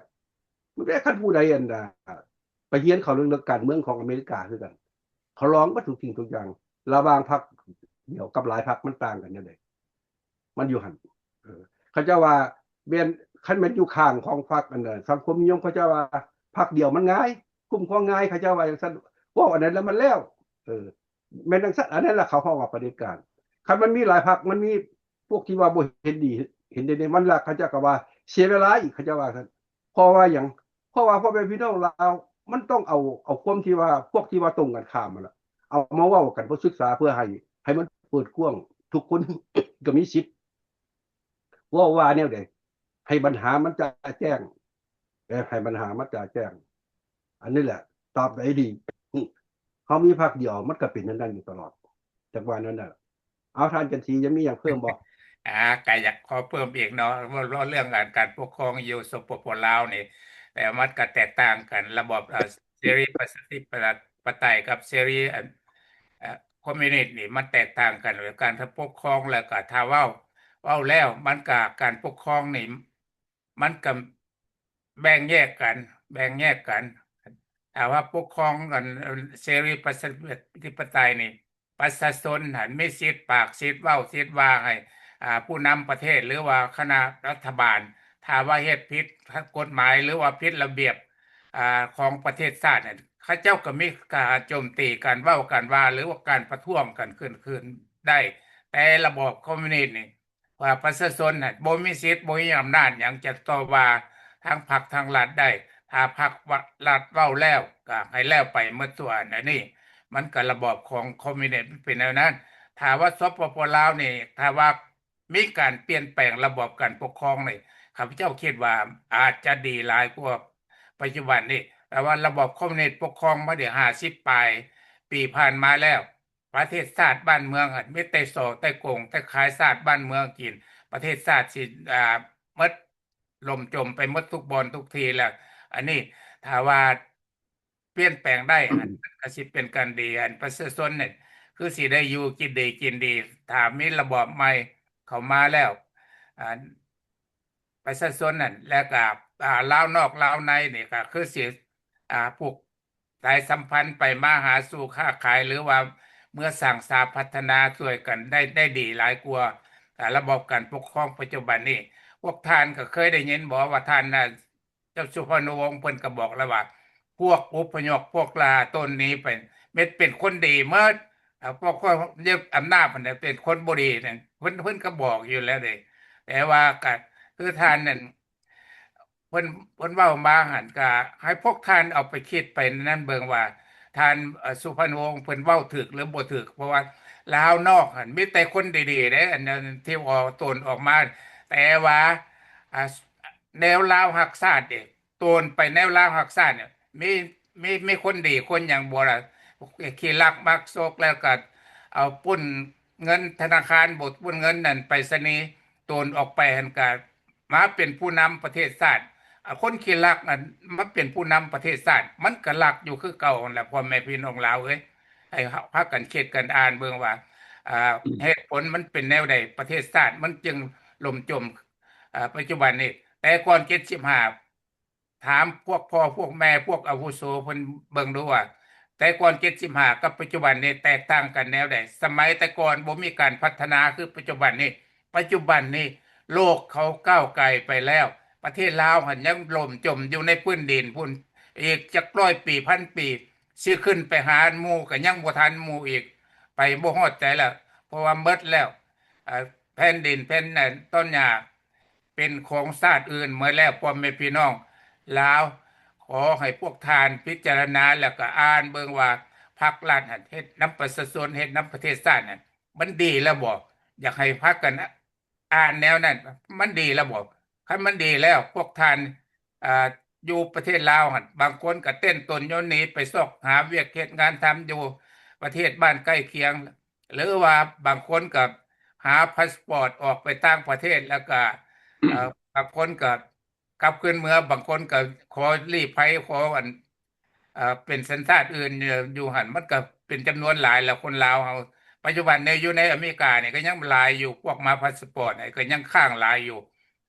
มันได้คันผู้ใดอันน่ะไปเรียนเขาเรื่องการเมืองของอเมริกาคือกันเขาลองมาทุกสิ่งทุกอย่างระหว่างพรรคเดียวกับหลายพรรคมันต่างกันจังได๋มันอยู่หั่นเขาเจ้าว่าแม่นคันแม่นอยู่ข้างของพรรคอันนั้นสังคมนิยมเขาเจ้าว่าพรรคเดียวมันง่ายคุ้มครองง่ายเขาเจ้าว่าจังซั่นเว้าอันนั้นแล้วมันแล้วแม่นจังซั่นอันนั้นล่ะเขาเฮาว่าเผด็จการคันมันมีหลายพรรคมันมีพวกที่ว่าบ่เห็นดีเห็นได้มันล่ะเขาเจ้าก็ว่าเสียเวลาอีกเขาเจ้าว่าซั่นเพราะว่าหยังเพราะว่าพ่อแม่พี่น้องลาวมันต้องเอาความที่ว่าพวกที่ว่าตรงกันข้ามมันล่ะเอามาเว้ากันเพื่อศึกษาเพื่อให้มันเปิดกว้างทุกคน ก็มีสิทธิ์ว่าแนวใดให้ปัญหามันจะแจ้งให้ปัญหามันจะแจ้งอันนี้แหละตอบได้ดีเขามีภาคเดียวมันก็เป็นนั้นอยู่ตลอดจากวันนั้นน่ะเอาท่านจันทรียังมีอย่างเพิ่มบ่ ก็อยากขอเพิ่มอีกเนาะว่าเรื่องการปกครองอยู่สปปลาวนี่แต่มันก็แตกต่างกันระบบเสรีประชาธิปไตยกับเสรีคอมมิวนิสต์นี่มันแตกต่างกันการปกครองแล้วก็ถ้าเว้าแล้วมันก็การปกครองนี่มันก็แบ่งแยกกันถ้าว่าปกครองกันเสรีประชาธิปไตยนี่ประชาชนหันมีสิทธิ์ปากสิทธิ์เว้าสิทธิ์ว่าให้ผู้นำประเทศหรือว่าคณะรัฐบาลถ้าว่าเฮ็ดผิดกฎหมายหรือว่าผิดระเบียบของประเทศชาติเนี่ยเขาเจ้าก็มีการโจมตีการเว้ากันว่าหรือว่าการประท้วงกันขึ้นได้แต่ระบอบคอมมิวนิสต์นี่ว่าประชาชนน่ะบ่มีสิทธิ์บ่มีอำนาจหยังจะต่อว่าทางพรรคทางรัฐได้ถ้าพรรครัฐเว้าแล้วก็ให้แล้วไปหมดส่วนอันนี้มันก็ระบอบของคอมมิวนิสต์เป็นแนวนั้นถ้าว่าสปปลาวนี่ถ้าว่ามีการเปลี่ยนแปลงระบอบการปกครองนี่ข้าพเจ้าคิดว่าอาจจะดีหลายกว่าปัจจุบันนี่แต่ว่าระบอบคอมมิวนิสต์ปกครองมาได้50ปลายปีผ่านมาแล้วประเทศชาติบ้านเมืองมีแต่โศกแต่โกงแต่ขายชาติบ้านเมืองกินประเทศชาติสิหมดล่มจมไปหมดทุกบอนทุกทีแล้วอันนี้ถ้าว่าเปลี่ยนแปลงได้อันก็สิเป็นการดีอันประชาชนเนี่ยคือสิได้อยู่กินดีถ้ามีระบอบใหม่เข้ามาแล้วอ่าประชาชนนั่นแล้วก็ลาวนอกลาวในนี่ก็คือสิผูกสายสัมพันธ์ไปมาหาสู่ค้าขายหรือว่าเมื่อสร้างสาพัฒนาช่วยกันได้ดีหลายกว่าระบบการปกครองปัจจุบันนี้พวกท่านก็เคยได้ยินบอกว่าท่านน่ะเจ้าสุพรรณวงศ์เพิ่นก็บอกแล้วว่าพวกอพยพพวกลาต้นนี้เป็นคนดีเมื่อพวกเรียกอำนาจมันเป็นคนบ่ดีนั่นเพิ่นก็บอกอยู่แล้วเด้แต่ว่าก็คือท่านนั่นเพิ่นเว้ามาหั่นก็ให้พวกท่านเอาไปคิดไปนั่นเบิ่งว่าท่านสุพรรณวงศ์เพิ่นเว้าถูกหรือบ่ถูกเพราะว่าลาวนอกหั่นมีแต่คนดีๆเด้อันนั้นที่ออกตนออกมาแต่ว่าอ่าแนวลาวรักชาตินี่ตนไปแนวลาวรักชาติเนี่ยมีคนดีคนหยังบ่ล่ะขี้ลักมักซกแล้วก็เอาปุ้นเงินธนาคารบดปุ้นเงินนั่นไปรษณีย์ตนออกไปหั่นก็มาเป็นผู้นำประเทศชาติ คนขี้รักนั่นมันเป็นผู้นำประเทศชาติมันก็รักอยู่คือเก่านั่นแหละพ่อแม่พี่น้องลาวเอ้ยให้พากันคิดกันอ่านเบิ่งว่าอ่าเหตุผลมันเป็นแนวใดประเทศชาติมันจึงล่มจมปัจจุบันนี้แต่ก่อน75ถามพวกพ่อพวกแม่พวกอาวุโสเพิ่นเบิ่งดูว่าแต่ก่อน75กับปัจจุบันนี้แตกต่างกันแนวใดสมัยแต่ก่อนบ่มีการพัฒนาคือปัจจุบันนี้ปัจจุบันนี้โลกเขาก้าวไกลไปแล้ว ประเทศลาวหันยังล่มจมอยู่ในพื้นดินพุ่นอีกจัก100 ปี1,000 ปีสิขึ้นไปหาหมู่ก็ยังบ่ทันหมู่อีกไปบ่ฮอดใจแล้วเพราะว่าหมดแล้วแผ่นดินแผ่นนั้นต้นหญ้าเป็นของชาติอื่นหมดแล้วพ่อแม่พี่น้องลาวขอให้พวกทานพิจารณาแล้วก็อ่านเบิ่งว่าพรรครัฐหั่นเฮ็ดนำประชาชนเฮ็ดนำประเทศชาตินั่นมันดีแล้วบ่อยากให้พากันอ่านแนวนั้นมันดีแล้วบ่ คันมันดีแล้วพวกท่านอยู่ประเทศลาวหั่นบางคนก็เต้นตนโยนหนีไปซอกหาเวียกเฮ็ดงานทำอยู่ประเทศบ้านใกล้เคียงหรือว่าบางคนก็หาพาสปอร์ตออกไปต่างประเทศแล้วก็บางคนก็กลับคืนเมืองบางคนก็ขอลี้ภัยขออันเป็นสัญชาติอื่นอยู่หั่นมันก็เป็นจำนวนหลายแล้วคนลาวเฮาปัจจุบันเนี่ยอยู่ในอเมริกาเนี่ยก็ยังหลายอยู่พวกมาพาสปอร์ตเนี่ยก็ยังค้างหลายอยู่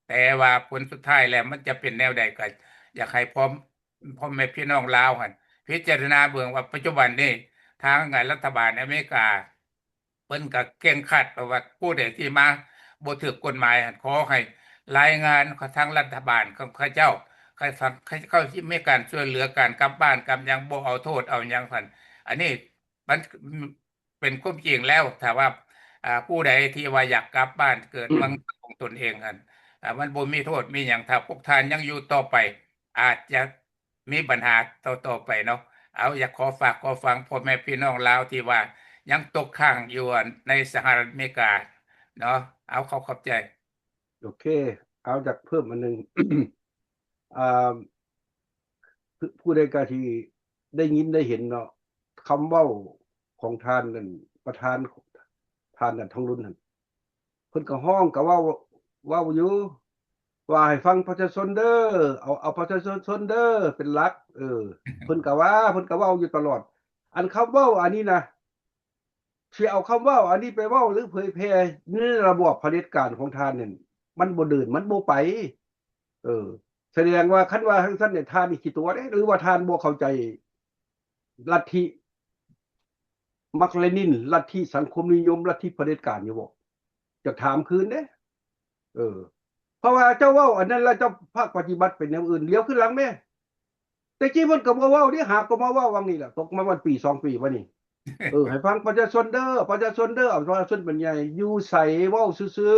แต่ว่าผลสุดท้ายแล้วมันจะเป็นแนวใดก็อยากให้พ่อแม่พี่น้องลาวหั่นพิจารณาเบิ่งว่าปัจจุบันนี้ทางรัฐบาลอเมริกาเพิ่นก็เคร่งครัดว่าผู้ใดที่มาบ่ถูกกฎหมายหั่นขอให้รายงานทางรัฐบาลของเขาเจ้าเขาที่มีการช่วยเหลือการกลับบ้านกลับหยังบ่เอาโทษเอาหยังซั่นอันนี้มันเป็นความจริงแล้วถ้าว่าผู้ใดที่ว่าอยากกลับบ้านเกิดเมืองของตนเองหั่น มันบ่มีโทษมีหยังถ้าพวกท่านยังอยู่ต่อไปอาจจะมีปัญหาต่อไปเนาะเอาอยากขอฝากขอฟังพ่อแม่พี่น้องลาวที่ว่ายังตกค้างอยู่ในสหรัฐอเมริกาเนาะเอาเขาขอบใจ โอเค เอาจากเพิ่มอันหนึง อ่าผู้ใดก็ที่ได้ยินได้เห็นเนาะคำเว้าของท่านนั่นประธานท่านนั่นทองรุ่นนั่นเพิ่นก็ห้องก็เว้าอยู่ว่าให้ฟังประชาชนเด้อเอาประชาชนเด้อเป็นหลักเพิ่นก็เว้าอยู่ตลอด อันคำเว้าอันนี้นะสิเอาคำเว้าอันนี้ไปเว้าหรือเผยแพร่ในระบอบเผด็จการของท่านนั่นมันบ่เดินมันบ่ไป เออแสดงว่าคันว่าทั้งท่านเนี่ยท่านนี่ขี้ตัวเด้หรือว่าท่านบ่เข้าใจลัทธิมาร์กเลนินลัทธิสังคมนิยมลัทธิเผด็จการอยู่บ่จะถามคืนเด้เออเพราะว่าเจ้าเว้าอันนั้นแล้วเจ้าภาคปฏิบัติเป็นแนวอื่นเลี้ยวขึ้นหลังแม่แต่กี้เพิ่นก็บ่เว้านี่หาก็มาเว้าวังนี่แหละตกมาวันปี2ปีมานี่ให้ฟังประชาชนเด้อประชาชนเด้อเอาประชาชนเป็นใหญ่อยู่ใสเว้าซื่อ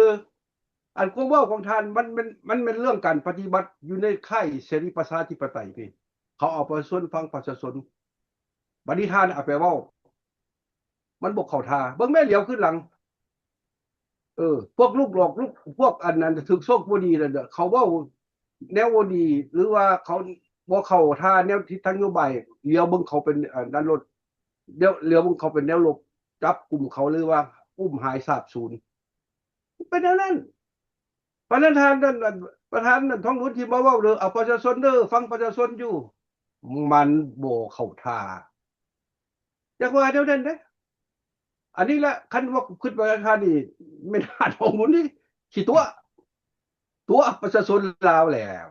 ๆอันความเว้าของท่านมันเป็นเรื่องการปฏิบัติอยู่ในค่ายเสรีประชาธิปไตยนี่เขาเอาประชาชนฟังประชาชนบัดนี้ท่านเอาไปเว้ามันบ่เข้าท่าเบิ่งแม่เหลียวขึ้นหลังพวกลูกหลอกลูกพวกอันนั้นถึกโชคบ่ดีนั่นน่ะเขาเว้าแนวบ่ดีหรือว่าเขาบ่เข้าท่าแนวทิศทางนโยบายเหลียวเบิ่งเขาเป็นด้านลดเดี๋ยวเหลียวเบิ่งเขาเป็นแนวลบจับกลุ่มเขาหรือว่าอุ้มหายสาบสูญเป็นแนวนั้นประธานนั่นประธานนั่นท้องรุ่นที่มาเว้าเด้อเอาประชาชนเด้อฟังประชาชนอยู่มันบ่เข้าท่าจักว่าแนวนั้นเด้ อันนี้แหละคันว่าขึ้นไปราคานี่ไม่น่าทองมุนนี่ขี้ตัวประชาชนลาวแล้ว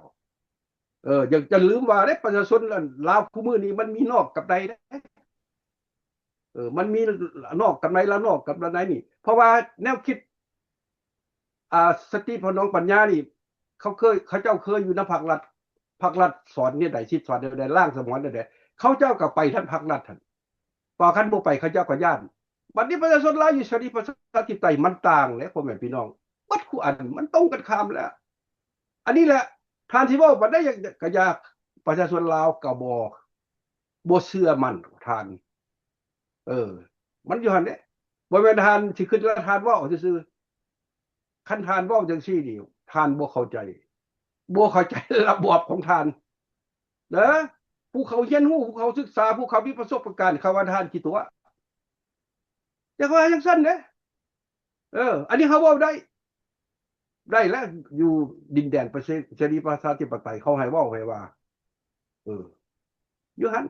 อย่าจะลืมว่าเด้ประชาชนลาวคู่มือนี้มันมีนอกกับในเด้มันมีนอกกับในแล้วนอกกับในนี่เพราะว่าแนวคิดสติพน้องปัญญานี่เขาเจ้าเคยอยู่ในภาครัฐสอนเนี่ยใดสิสอนใดล่างสมองใดเขาเจ้าก็ไปท่านภาครัฐท่านพอคันบ่ไปเขาเจ้าก็ย่านบัดนี้ประชาชนลาวอยู่เสรีประชาธิปไตยมันต่างแล้วพ่อแม่พี่น้องบัดคู่อันมันตรงกันข้ามแล้วอันนี้แหละทานที่เว้าบัดได้ก็อยากประชาชนลาวก็บ่เชื่อมั่นทานมันอยู่หั่นเด้บ่แม่นทานสิขึ้นแล้วทานเว้าซื่อๆคันทานเว้าจังซี่นี่ทานบ่เข้าใจระบอบของทานเด้อผู้เขาเรียนรู้ผู้เขาศึกษาผู้เขามีประสบการณ์เขาว่าทานกี่ตัวจักว่าจังซั่นเด้อันนี้เขาเว้าได้ ได้แล้วอยู่ดินแดนประชาเสรีประชาธิปไตยเขาให้เว้าให้ว่าเอออยู่หัน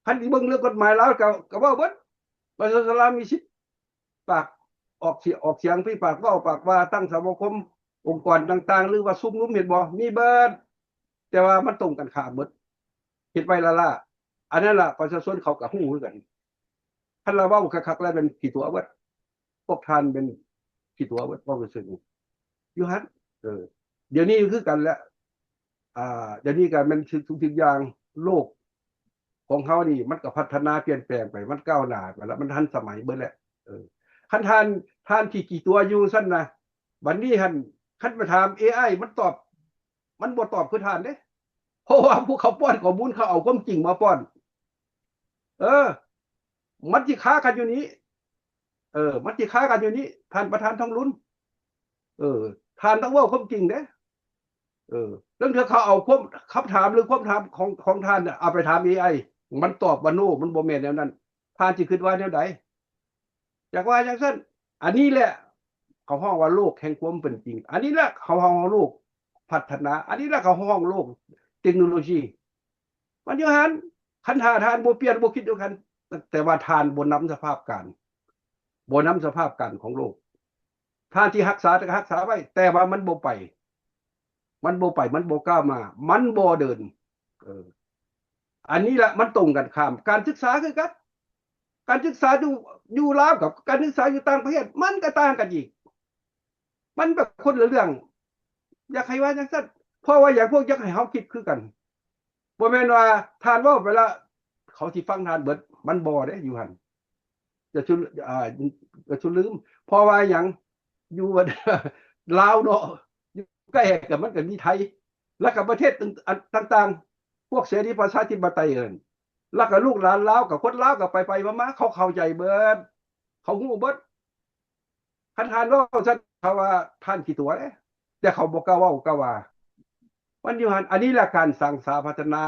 คันที่เบิ่งเรื่องกฎหมายแล้วก็เว้าเบิดประชาชนอิสลามมีสิทธิ์ปากออกเสียงพี่ปากเว้าปากว่าตั้งสมาคมองค์กรต่างๆหรือว่าซุ่มนุมเห็นบ่มีเบิดแต่ว่ามันตรงกันข้ามเบิดเฮ็ดไว้ล่ะอันนั้นล่ะประชาชนเขาก็ฮู้คือกันคันเราเว้าคักๆแล้วเป็นขี้ตัวเบิดพวกท่านเป็นขี้ตัวเบิดบ่รู้สึกอยู่หันเดี๋ยวนี้คือกันแล้วเดี๋ยวนี้ก็มันทุกอย่างโลกของเขานี่มันก็พัฒนาเปลี่ยนแปลงไปมันก้าวหน้าไปแล้วมันทันสมัยเบิดแล้วคันท่านที่กี่ตัวอยู่ซั่นนะบัดนี้คันไปถาม AI มันตอบมันบ่ตอบคือท่านเด้เพราะว่าผู้เขาป้อนข้อมูลเขาเอาความจริงมาป้อนมันสิค้ากันอยู่นี้มันสิค้ากันอยู่นี้ท่านประธานทองลุ้นท่านต้องเว้าความจริงเด้เรื่องที่เขาเอาคำถามหรือความถามของท่านเอาไปถาม AI มันตอบว่าโน่มันบ่แม่นแนวนั้นท่านสิคิดว่าแนวใดจากว่าจังซั่นอันนี้แหละเขาฮ้องว่าโลกแห่งความเป็นจริงอันนี้แหละเขาฮ้องว่าโลกพัฒนาอันนี้แหละเขาฮ้องโลกเทคโนโลยีมันอยู่หั่นคันท่านบ่เปลี่ยนบ่คิดด้วยกันแต่ว่าท่านบ่นำสภาพการของโลกท่านที่รักษาก็รักษาไว้แต่ว่ามันบ่ไปมันบ่กล้ามามันบ่เดินอันนี้แหละมันตรงกันข้ามการศึกษาคือกันการศึกษาอยู่ลาวกับการศึกษาอยู่ต่างประเทศมันก็ต่างกันอีกมันแบบคนละเรื่องอยากให้ว่าจังซั่นเพราะว่าอยากให้เฮาคิดคือกันบ่แม่นว่าท่านเว้าไปแล้วเขาสิฟังท่านเบิดมันบ่เด้อยู่หั่นจะชุก็ชุลืมเพราะว่าหยังอยู่ลาวเนาะอยู่ใกล้กับมันก็มีไทยแล้วก็ประเทศต่างๆพวกเสรีประชาธิปไตยแล้วก็ลูกหลานลาวกับคนลาวก็ไปมาเขาเข้าใจเบิดเขาฮู้เบิดคันท่านเว้าซั่นเขาว่าท่านขี้ตัวเด้แต่เขาบ่กล้าเว้ากล้าว่ามันอยู่หั่นอันนี้แหละการสร้างสาพัฒนา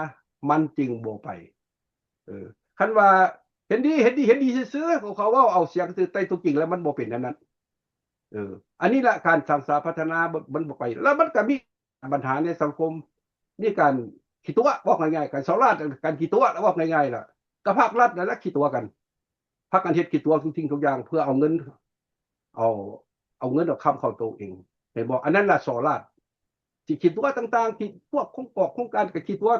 มันจึงบ่ไปคันว่าเห็นดีซื่อๆเขาเว้าเอาเสียงซื่อแต่ตัวจริงแล้วมันบ่เป็นนั้นอันนี้แหละการสร้างสาพัฒนามันบ่ไปแล้วมันก็มีปัญหาในสังคมนี่การขี้ตัวบอกง่ายๆการเสาราชการขี้ตัวบอกง่ายๆล่ะก็ภาครัฐนั่นแหละขี้ตัวกันพากันเฮ็ดขี้ตัวทุกสิ่งทุกอย่างเพื่อเอาเงินเอาเงินเอาคำเข้าตัวเองเห็นบ่อันนั้นล่ะเสาราชที่ขี้ตัวต่างๆที่พวกโครงการก็ขี้ตัว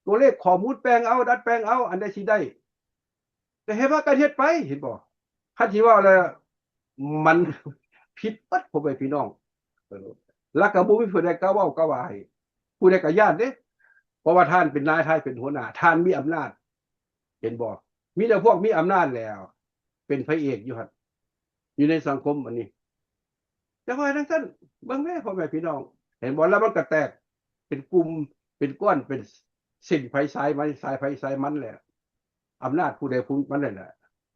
ตัวเลขข้อมูลแปลงเอาดัดแปลงเอาอันใดสิได้แต่เฮ็ดว่าการเฮ็ดไปเห็นบ่คันสิว่าแล้วมันผิดปัดพ่อแม่พี่น้องแล้วก็บ่มีผู้ใดกล้าเว้ากล้าว่าให้ผู้ใดก็ย้านเด้เพราะว่าท่านเป็นนายท่านเป็นหัวหน้าท่านมีอำนาจเห็นบ่มีแต่พวกมีอำนาจแล้วเป็นพระเอกอยู่หั่นอยู่ในสังคมอันนี้แต่ว่าจังซั่นเบิ่งแม่พ่อแม่พี่น้องเห็นบ่แล้วมันก็แตกเป็นกลุ่มเป็นก้อนเป็นเส้นไผสายมันสายไผสายมันแหละอำนาจผู้ใดผู้มันนั่นแหละ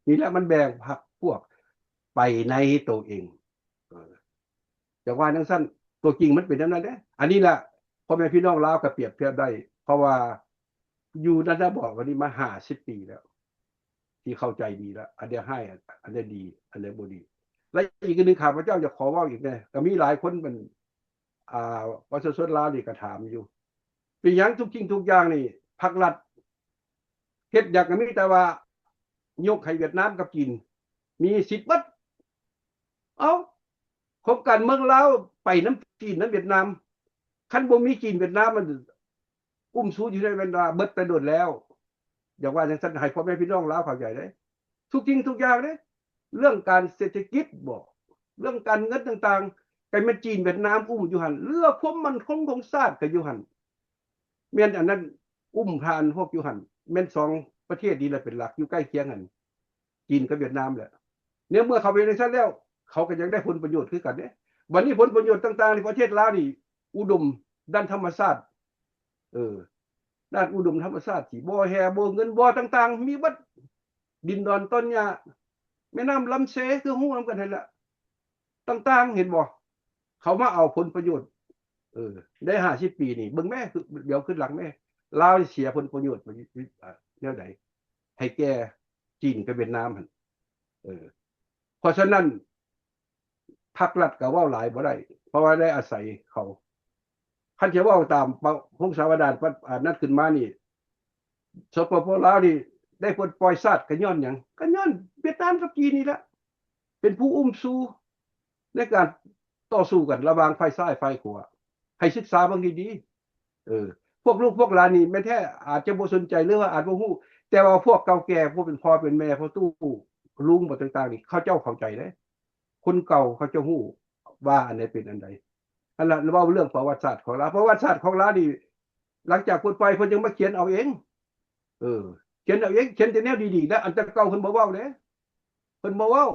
นี่แหละมันแบ่งพรรคพวกไปในตัวเองจากว่าจังซั่นตัวจริงมันเป็นจังนั้นเด้อันนี้ล่ะพ่อแม่พี่น้องลาวก็เปรียบเทียบได้เพราะว่าอยู่นั่นน่ะบอกว่านี่มา50ปีแล้วที่เข้าใจดีแล้วอันนี้ให้อันนี้ดีอันนี้บ่ดีและอีกอันนึงข้าพเจ้าจะขอเว้าอีกแน่ก็มีหลายคนมันประชาชนลาวนี่ก็ถามอยู่เป็นหยังทุกสิ่งทุกอย่างนี่ภาครัฐเฮ็ดอยากก็มีแต่ว่ายกให้เวียดนามกับจีนมีสิทธิ์เบิดเอ้าโครงการเมืองลาวไปน้ำจีนน้ำเวียดนามคันบ่มีจีนเวียดนามมันอุ้มสู้อยู่ในเวลาเบิดไปโดนแล้วอย่างว่าจังซั่นให้พ่อแม่พี่น้องลาวเข้าใจเด้ทุกสิ่งทุกอย่างเด้เรื่องการเศรษฐกิจบ่เรื่องการเงินต่างๆก็แม่นจีนเวียดนามอุ้มอยู่หั่นเรื่องความมั่นคงของชาติก็อยู่หั่นแม่นอันนั้นอุ้มผ่านพวกอยู่หั่นแม่น2ประเทศนี้แหละเป็นหลักอยู่ใกล้เคียงกันจีนกับเวียดนามแหละเนี่ยเมื่อเขาไปในซั่นแล้วเขาก็ยังได้ผลประโยชน์คือกันเด้วันนี้ผลประโยชน์ต่างๆในประเทศลาวนี่อุดมด้านธรรมชาติด้านอุดมธรรมชาติที่บ่แฮบ่เงินบ่ต่างๆมีเบิดดินดอนต้นหญ้าแม่น้ำลำเสคือฮู้นำกันนั่นแหละต่างๆเห็นบ่เขามาเอาผลประโยชน์ได้50ปีนี่เบิ่งแม่เดี๋ยวขึ้นหลังแม่ลาวเสียผลประโยชน์แนวใดให้แก่จีนกับเวียดนามหั่นเพราะฉะนั้น ภาครัฐก็เว้าหลายบ่ได้เพราะว่าได้อาศัยเขาคันจะเว้าตามพงศาวดารนั้นขึ้นมานี่สปปลาวนี่ได้ปลดปล่อยชาติก็ย้อนหยังก็ย้อนเวียดนามกับจีนนี่แหละเป็นผู้อุ้มสู้ในการต่อสู้กันระหว่างฝ่ายซ้ายฝ่ายขวาให้ศึกษาเบิ่งดีๆพวกลูกพวกหลานนี่แม้แท้อาจจะบ่สนใจหรือว่าอาจบ่ฮู้แต่ว่าพวกเก่าแก่ผู้เป็นพ่อเป็นแม่พ่อตู้ลุงบ่ต่างๆนี่เขาเจ้าเข้าใจเด้คนเก่าเขาจะฮู้ว่าอันใดเป็นอันใดอันนั้นเว้าเรื่องประวัติศาสตร์ของลาวประวัติศาสตร์ของลาวนี่หลังจากเพิ่นไปเพิ่นยังมาเขียนเอาเองเขียนเอาเองเขียนแต่แนวดีๆแล้วอันแต่เก่าเพิ่นบ่เว้าเด้เพิ่นบ่เว้า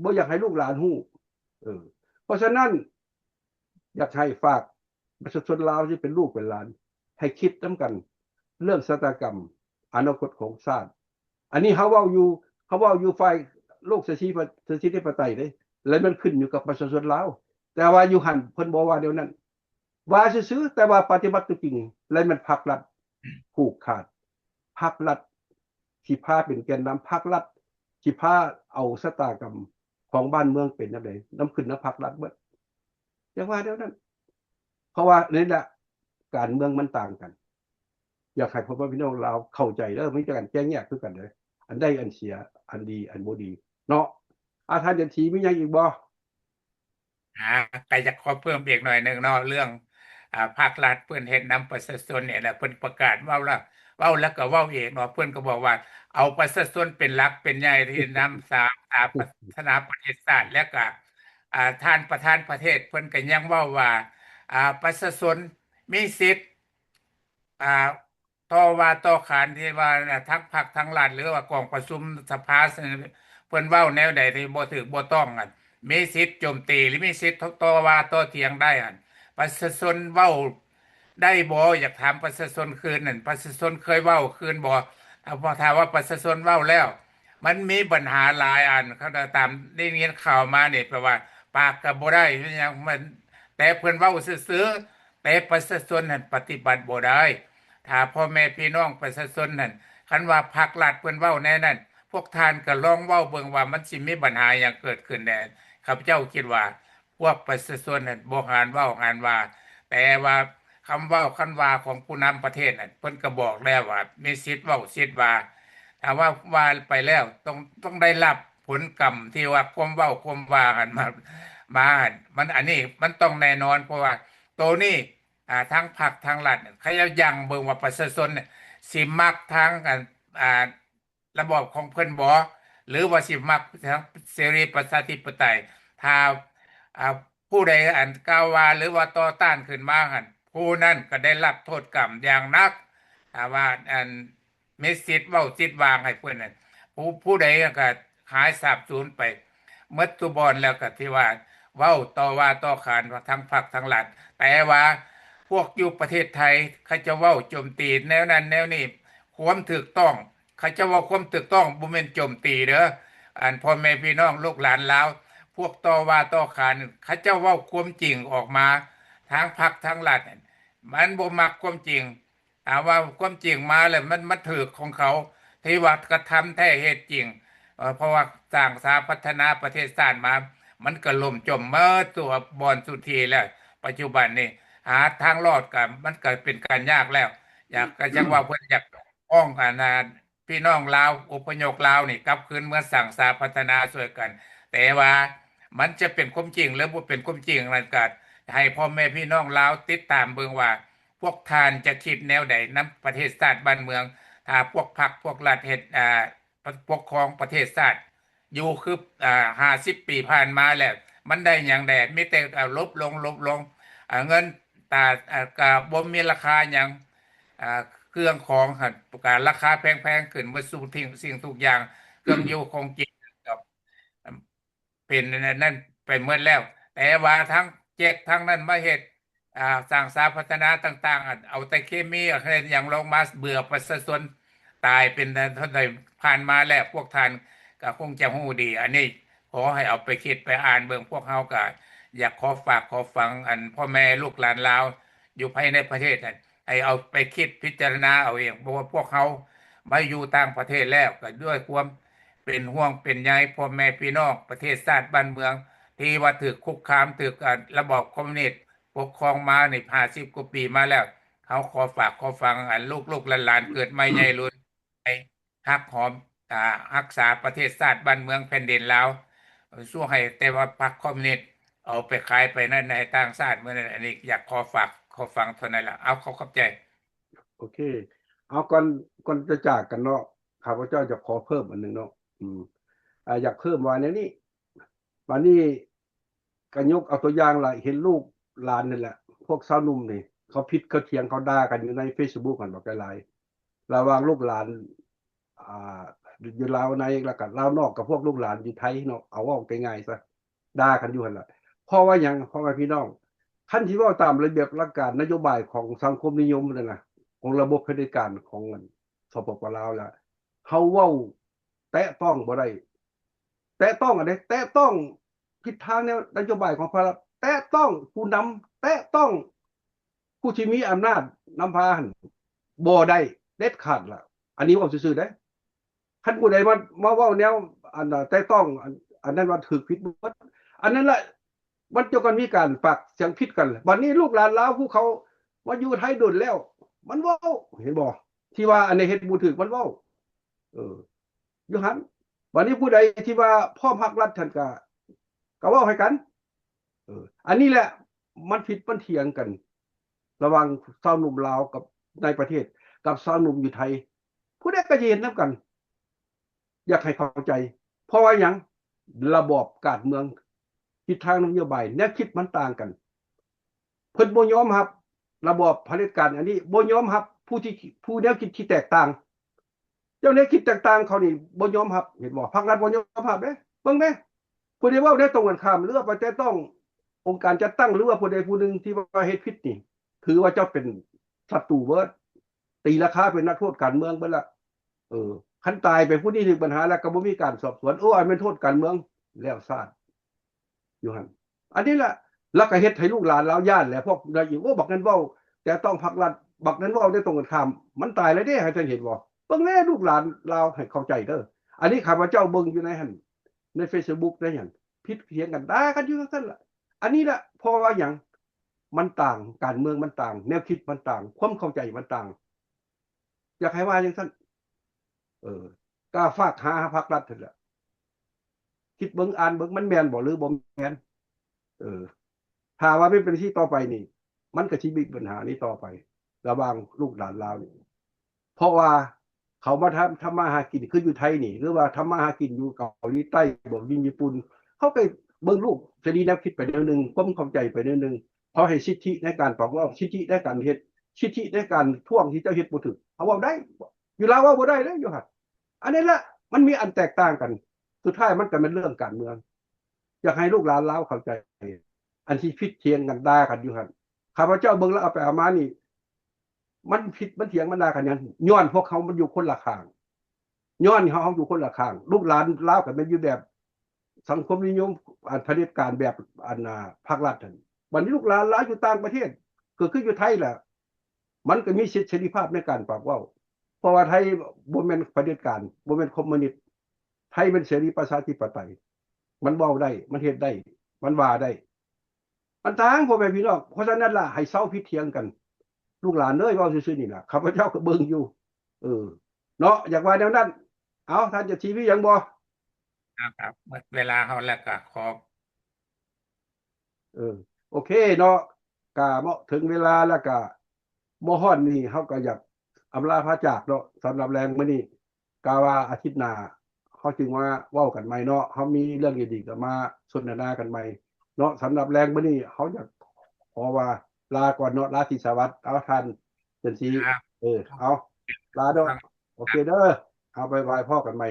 บ่อยากให้ลูกหลานฮู้เพราะฉะนั้นอยากให้ฝากประชาชนลาวที่เป็นลูกเป็นหลานให้คิดนำกันเรื่องชะตากรรมอนาคตของชาติอันนี้เขาเว้าอยู่ฝ่ายโลกเสรีธิปไตยเด้แล้วมันขึ้นอยู่กับประชาชนลาวแต่ว่าอยู่หั่นเพิ่นบ่ว่าเดี๋ยวนั้นว่าซื่อๆแต่ว่าปฏิบัติจริงแล้วมันภาครัฐผูกขาดภาครัฐสิพาเป็นแกนนำภาครัฐสิพาเอาชะตากรรมของบ้านเมืองเป็นจังได๋นำขึ้นนำภาครัฐเบิดจังว่าเดี๋ยวนั้นเพราะว่านี่แหละการเมืองมันต่างกันอยากให้พ่อแม่พี่น้องลาวเข้าใจเด้อมีการแจ้งแยกคือกันเด้ออันใดอันเสียอันดีอันบ่ดีเนาะท่านจันทีมีหยังอีกบ่ก็จะขอเพิ่มอีกหน่อยหนึงเนาะเรื่องภาครัฐเพิ่นเฮ็ดนำประชาชนเนี่ยแหละเพิ่นประกาศเว้าแล้วก็เว้าเองเนาะเพิ่นก็บอกว่าเอาประชาชนเป็นหลักเป็นใหญ่ที่นำพัฒนาประเทศชาติแล้วก็ท่านประธานประเทศเพิ่นก็ยังเว้าว่าประชาชนมีสิทธิ์อ่าต่อว่าต่อขานที่ว่าทั้งพรรคทั้งรัฐหรือว่ากองประชุมสภาเพิ่นเว้าแนวใดที่บ่ถูกบ่ต้องกันมีสิทธิ์โจมตีหรือมีสิทธิ์ต่อว่าต่อเถียงได้หั่นประชาชนเว้าได้บ่อยากถามประชาชนคืนนั่นประชาชนเคยเว้าคืนบ่พอถามว่าประชาชนเว้าแล้วมันมีปัญหาหลายอันเขาตามได้ยินข่าวมานี่แปลว่าปากก็บ่ได้อิหยังมันแต่เพิ่นเว้าซื่อๆแต่ประชาชนนั่นปฏิบัติบ่ได้ถ้าพ่อแม่พี่น้องประชาชนนั่นคันว่าภาครัฐเพิ่นเว้าแน่นั่นพวกท่านก็ลองเว้าเบิ่งว่ามันสิมีปัญหาหยังเกิดขึ้นแน่ข้าพเจ้าคิดว่าพวกประชาชนนั่นบ่หานเว้าหานว่าแต่ว่าคำเว้าคันว่าของผู้นำประเทศนั่นเพิ่นก็บอกแล้วว่ามีสิทธิ์เว้าสิทธิ์ว่าถ้าว่าไปแล้วต้องได้รับผลกรรมที่ว่าความเว้าความว่ากันมามันอันนี้มันต้องแน่นอนเพราะว่าตัวนี้ทั้งพรรคทั้งรัฐเขายังเบิ่งว่าประชาชนเนี่ยสิมักทางอ่าระบอบของเพิ่นบ่หรือว่าสิมักทางเสรีประชาธิปไตยถ้าผู้ใดกล่าวว่าหรือว่าต่อต้านขึ้นมาหั่นผู้นั้นก็ได้รับโทษกรรมอย่างหนักถ้าว่ามีสิทธิ์เว้าสิทธิ์วางให้เพิ่นนั่นผู้ใดก็หายสาบสูญไปหมดทุกบ่อนแล้วก็ที่ว่าเว้าต่อว่าต่อขานทั้งพรรคทั้งรัฐแต่ว่าพวกอยู่ประเทศไทยเขาจะเว้าโจมตีแนวนั้นแนวนี้ความถูกต้องเขาจะว่าความถูกต้องบ่แม่นโจมตีเด้อพ่อแม่พี่น้องลูกหลานลาวพวกต่อว่าต่อขานเขาจะเว้าความจริงออกมาทางพรรคทางรัฐมันบ่มักความจริงว่าความจริงมาแล้วมันถูกของเขาที่ว่ากระทำแท้เหตุจริงเพราะว่าสร้างสาพัฒนาประเทศชาติมามันก็ล่มจมเมื่อตัวบอนสุธีแล้วปัจจุบันนี้หาทางรอดก็มันก็เป็นการยากแล้วอยากก็จังว่าเพิ่นอยากป้องกันพี่น้องลาวอพยพลาวนี่กลับคืนเมื่อสร้างสาพัฒนาช่วยกันแต่ว่ามันจะเป็นความจริงหรือบ่เป็นความจริงนั่นก็ให้พ่อแม่พี่น้องลาวติดตามเบิ่งว่าพวกท่านจะคิดแนวใดนำประเทศชาติบ้านเมืองถ้าพวกพรรคพวกรัฐเฮ็ดปกครองประเทศชาติอยู่คือ50 ปีผ่านมาแล้วมันได้หยังแดดมีแต่ลบลงเงินตาก็บ่มีราคาหยังเครื่องของหั่นประกาศราคาแพงๆขึ้นเบิดซุสิ่งทุกอย่างเครื่องอยู่คงกินก็เป็นนั่นไปหมดแล้วแต่ว่าทั้งแจกทั้งนั้นมาเฮ็ดสร้างสาพัฒนาต่างๆเอาแต่เคมีอะไรอย่างลงมาเบื่อประชาชนตายเป็นเท่าใดผ่านมาแล้วพวกท่านก็คงจะฮู้ดีอันนี้ขอให้เอาไปคิดไปอ่านเบิ่งพวกเฮาก็อยากขอฝากขอฟังพ่อแม่ลูกหลานลาวอยู่ภายในประเทศนั่นให้เอาไปคิดพิจารณาเอาเองเพราะว่าพวกเขามาอยู่ต่างประเทศแล้วก็ด้วยความเป็นห่วงเป็นใยพ่อแม่พี่น้องประเทศชาติบ้านเมือง ที่ว่าถูกคุกคามถูกระบอบคอมมิวนิสต์ปกครองมาใน50 กว่าปีมาแล้วเขาขอฝากขอฟังลูกหลานเกิดไม่ใหญ่รุ่นไปฮักหอมอ่ารักษาประเทศชาติบ้านเมืองแผ่นดินลาวสู้ให้แต่ว่าพรรคคอมมิวนิสต์เอาไปขายไปนั่นในต่างชาติเมื่อนั้นอันนี้อยากขอฝากขอฟังเท่านั้นแหละเอาเขาเข้าใจโอเคเอาก่อนจะจากกันเนาะข้าพเจ้าจะขอเพิ่มอันหนึงเนาะอืมอยากเพิ่มว่าในนี้วันนี้ก็ยกเอาตัวอย่างละเห็นลูกหลานนี่แหละพวกสาวหนุ่มนี่เขาพิษเขาเถียงเขาด่ากันอยู่ใน Facebook กันบอกหลายๆระหว่างลูกหลานอ่าอยู่ลาวในแล้วก็ลาวนอกกับพวกลูกหลานอยู่ไทยเนาะเอาว่าง่ายๆซะด่ากันอยู่หั่นล่ะเพราะว่าหยังเพราะว่าพี่น้องคันที่เว้าตามระเบียบหลักการนโยบายของสังคมนิยมนั่นน่ะของระบบเผด็จการของสปปลาวล่ะเฮาเว้าแตะต้องบ่ได้แตะต้องอันใดแตะต้องทิศทางแนวนโยบายของพรรคแตะต้องผู้นำแตะต้องผู้ที่มีอำนาจนำพาหั่นบ่ได้เด็ดขาดล่ะอันนี้เว้าซื่อๆเด้คันผู้ใดมาเว้าแนวอันแตะต้องอันนั้นว่าถูกผิดบ่อันนั้นล่ะมันจะกันมีการฝากเสียงผิดกันบัดนี้ลูกหลานลาวผู้เขามาอยู่ไทยโดนแล้วมันเว้าเห็นบ่ที่ว่าอันนี้เฮ็ดบ่ถูกมันเว้าอยู่หั่นวันนี้ผู้ใดที่ว่าพ่อพักรัฐท่านก็เว้าให้กันอันนี้แหละมันผิดมันเถียงกันระหว่างชาวหนุ่มลาวกับในประเทศกับชาวหนุ่มอยู่ไทยผู้ใดก็จะเห็นนํกันอยากให้เข้าใจเพราะว่าหยังระบอบการเมืองทิศทางนโยบายแนวคิดมันต่างกันเพิ่นบ่ยอมรับระบอบเผด็จการอันนี้บ่ยอมรับผู้แนวคิดที่แตกต่างเจ้าแนวคิดแตกต่างเขานี่บ่ยอมรับเห็นบ่พรรครัฐบ่ยอมรับเด้เบิ่งแม่ผู้ใดเว้าได้ตรงกันข้ามหรือว่าไปแต่ต้ององค์การจัดตั้งหรือว่าผู้ใดผู้หนึ่งที่ว่าเฮ็ดผิดนี่ถือว่าเจ้าเป็นศัตรูเบิดตีราคาเป็นนักโทษการเมืองเบิดละคันตายไปผู้นี้ถึงปัญหาแล้วก็บ่มีการสอบสวนอันเป็นโทษการเมืองแล้วซาดอยู่หั่นอันนี้ล่ะแล้วก็เฮ็ดให้ลูกหลานลาวย้านแหละพวกได้อีกบักนั้นเว้าแต่ต้องพรรครัฐบักนั้นเว้าได้ตรงกันข้ามมันตายแล้วเด้ให้ท่านเห็นบ่เบิ่งแน่ลูกหลานลาวให้เข้าใจเด้ออันนี้ข้าพเจ้าเบิ่งอยู่ในหั่นใน Facebook ได้หยังผิดเถียงกันด่ากันอยู่ซั่นล่ะอันนี้ล่ะเพราะว่าหยังมันต่างการเมืองมันต่างแนวคิดมันต่างความเข้าใจมันต่างอยากให้ว่าจังซั่นกล้าฝากหาพรรครัฐนั่นแหละคิดเบิ่งอ่านเบิ่งมันแม่นบ่หรือบ่แม่นถ้าว่าไม่เป็นที่ต่อไปนี่มันก็สิมีปัญหานี้ต่อไประหว่างลูกหลานลาวนี่เพราะว่าเขามาทำมาหากินคืออยู่ไทยนี่หรือว่าทำมาหากินอยู่เกาหลีใต้บ่ญี่ปุ่นเขาไปเบิ่งลูกจะดีแนวคิดไปแนวนึงความเข้าใจไปแนวนึงเขาให้สิทธิในการปกป้องสิทธิในการเฮ็ดสิทธิในการท่วงที่เจ้าเฮ็ดบ่ถูกเขาเว้าได้อยู่ลาวเว้าบ่ได้เด้อยู่หั่นอันนี้ละมันมีอันแตกต่างกันสุดท้ายมันก็เป็นเรื่องการเมืองอยากให้ลูกหลานลาวเข้าใจอันที่ผิดเถียงกันด่ากันอยู่หั่นข้าพเจ้าเบิ่งแล้วเอาไปเอามานี่มันผิดมันเถียงมันด่ากันอย่างย้อนพวกเขามันอยู่คนละข้างย้อนเขาอยู่คนละข้างลูกหลานลาวก็เป็นอยู่แบบสังคมนิยมเผด็จการแบบภาครัฐนั่นบัดนี้ลูกหลานลาวอยู่ต่างประเทศก็คืออยู่ไทยแหละมันก็มีสิทธิเสรีภาพในการปากเว้าเพราะว่าไทยบ่แม่นเผด็จการบ่แม่นคอมมิวนิสต์ไทยเป็นเสรีประชาธิปไตยมันเว้าได้มันเฮ็ดได้มันว่าได้มันต่างพ่อแม่พี่น้องเพราะฉะนั้นล่ะให้เซาผิดเถียงกันลูกหลานเอ้ยเว้าซื่อๆนี่ล่ะข้าพเจ้าก็เบิ่งอยู่เนาะอยากว่าแนวนั้นเอาท่านจะทีวีหยังบ่ครับหมดเวลาเฮาแล้วก็ขอโอเคเนาะก็ถึงเวลาแล้วก็บ่ฮ้อนนี่เฮาก็อยากอำลาพระจากเนาะสำหรับแรงมื้อนี้กะว่าอาทิตย์หน้าเฮาจึงมาเว้ากันใหม่เนาะเฮามีเรื่องดีๆก็มาสนทนากันใหม่เนาะสำหรับแรงมื้อนี้เฮาอยากขอว่าลาก่อนเนาะลาสิสวัสดิ์เอาท่านจังซี่เอาลาเนาะโอเคเด้อเอาบ๊ายบายพ้อกันใหม่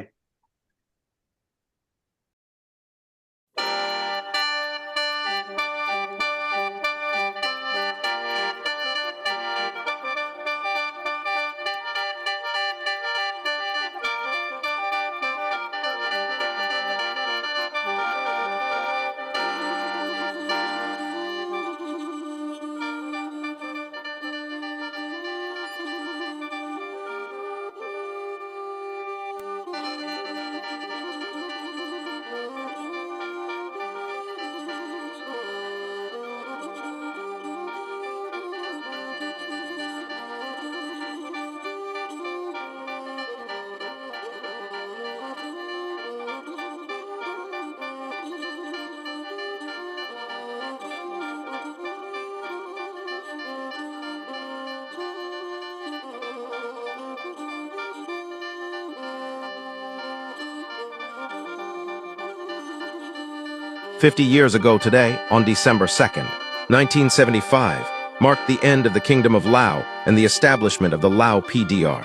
50 years ago today, on December 2nd, 1975, marked the end of the Kingdom of Lao and the establishment of the Lao PDR.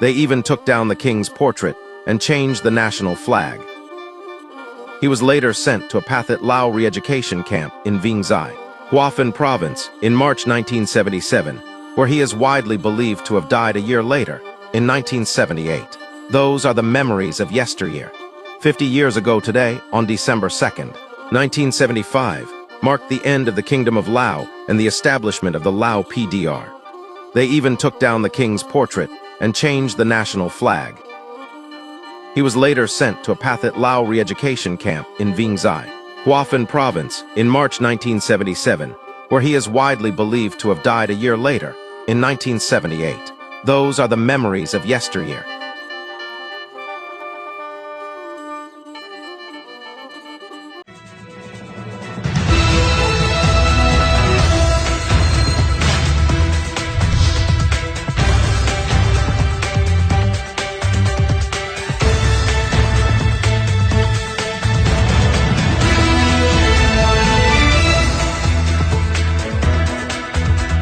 They even took down the king's portrait and changed the national flag. He was later sent to a Pathet Lao re-education camp in Vinh Zai, Hua Phin Province, in March 1977, where he is widely believed to have died a year later, in 1978. Those are the memories of yesteryear. 50 years ago today, on December 2nd, 1975, marked the end of the Kingdom of Lao and the establishment of the Lao PDR. They even took down the king's portrait and changed the national flag. He was later sent to a Pathet Lao re-education camp in Vinh Zai, Hua Phin Province, in March 1977, where he is widely believed to have died a year later, in 1978. Those are the memories of yesteryear.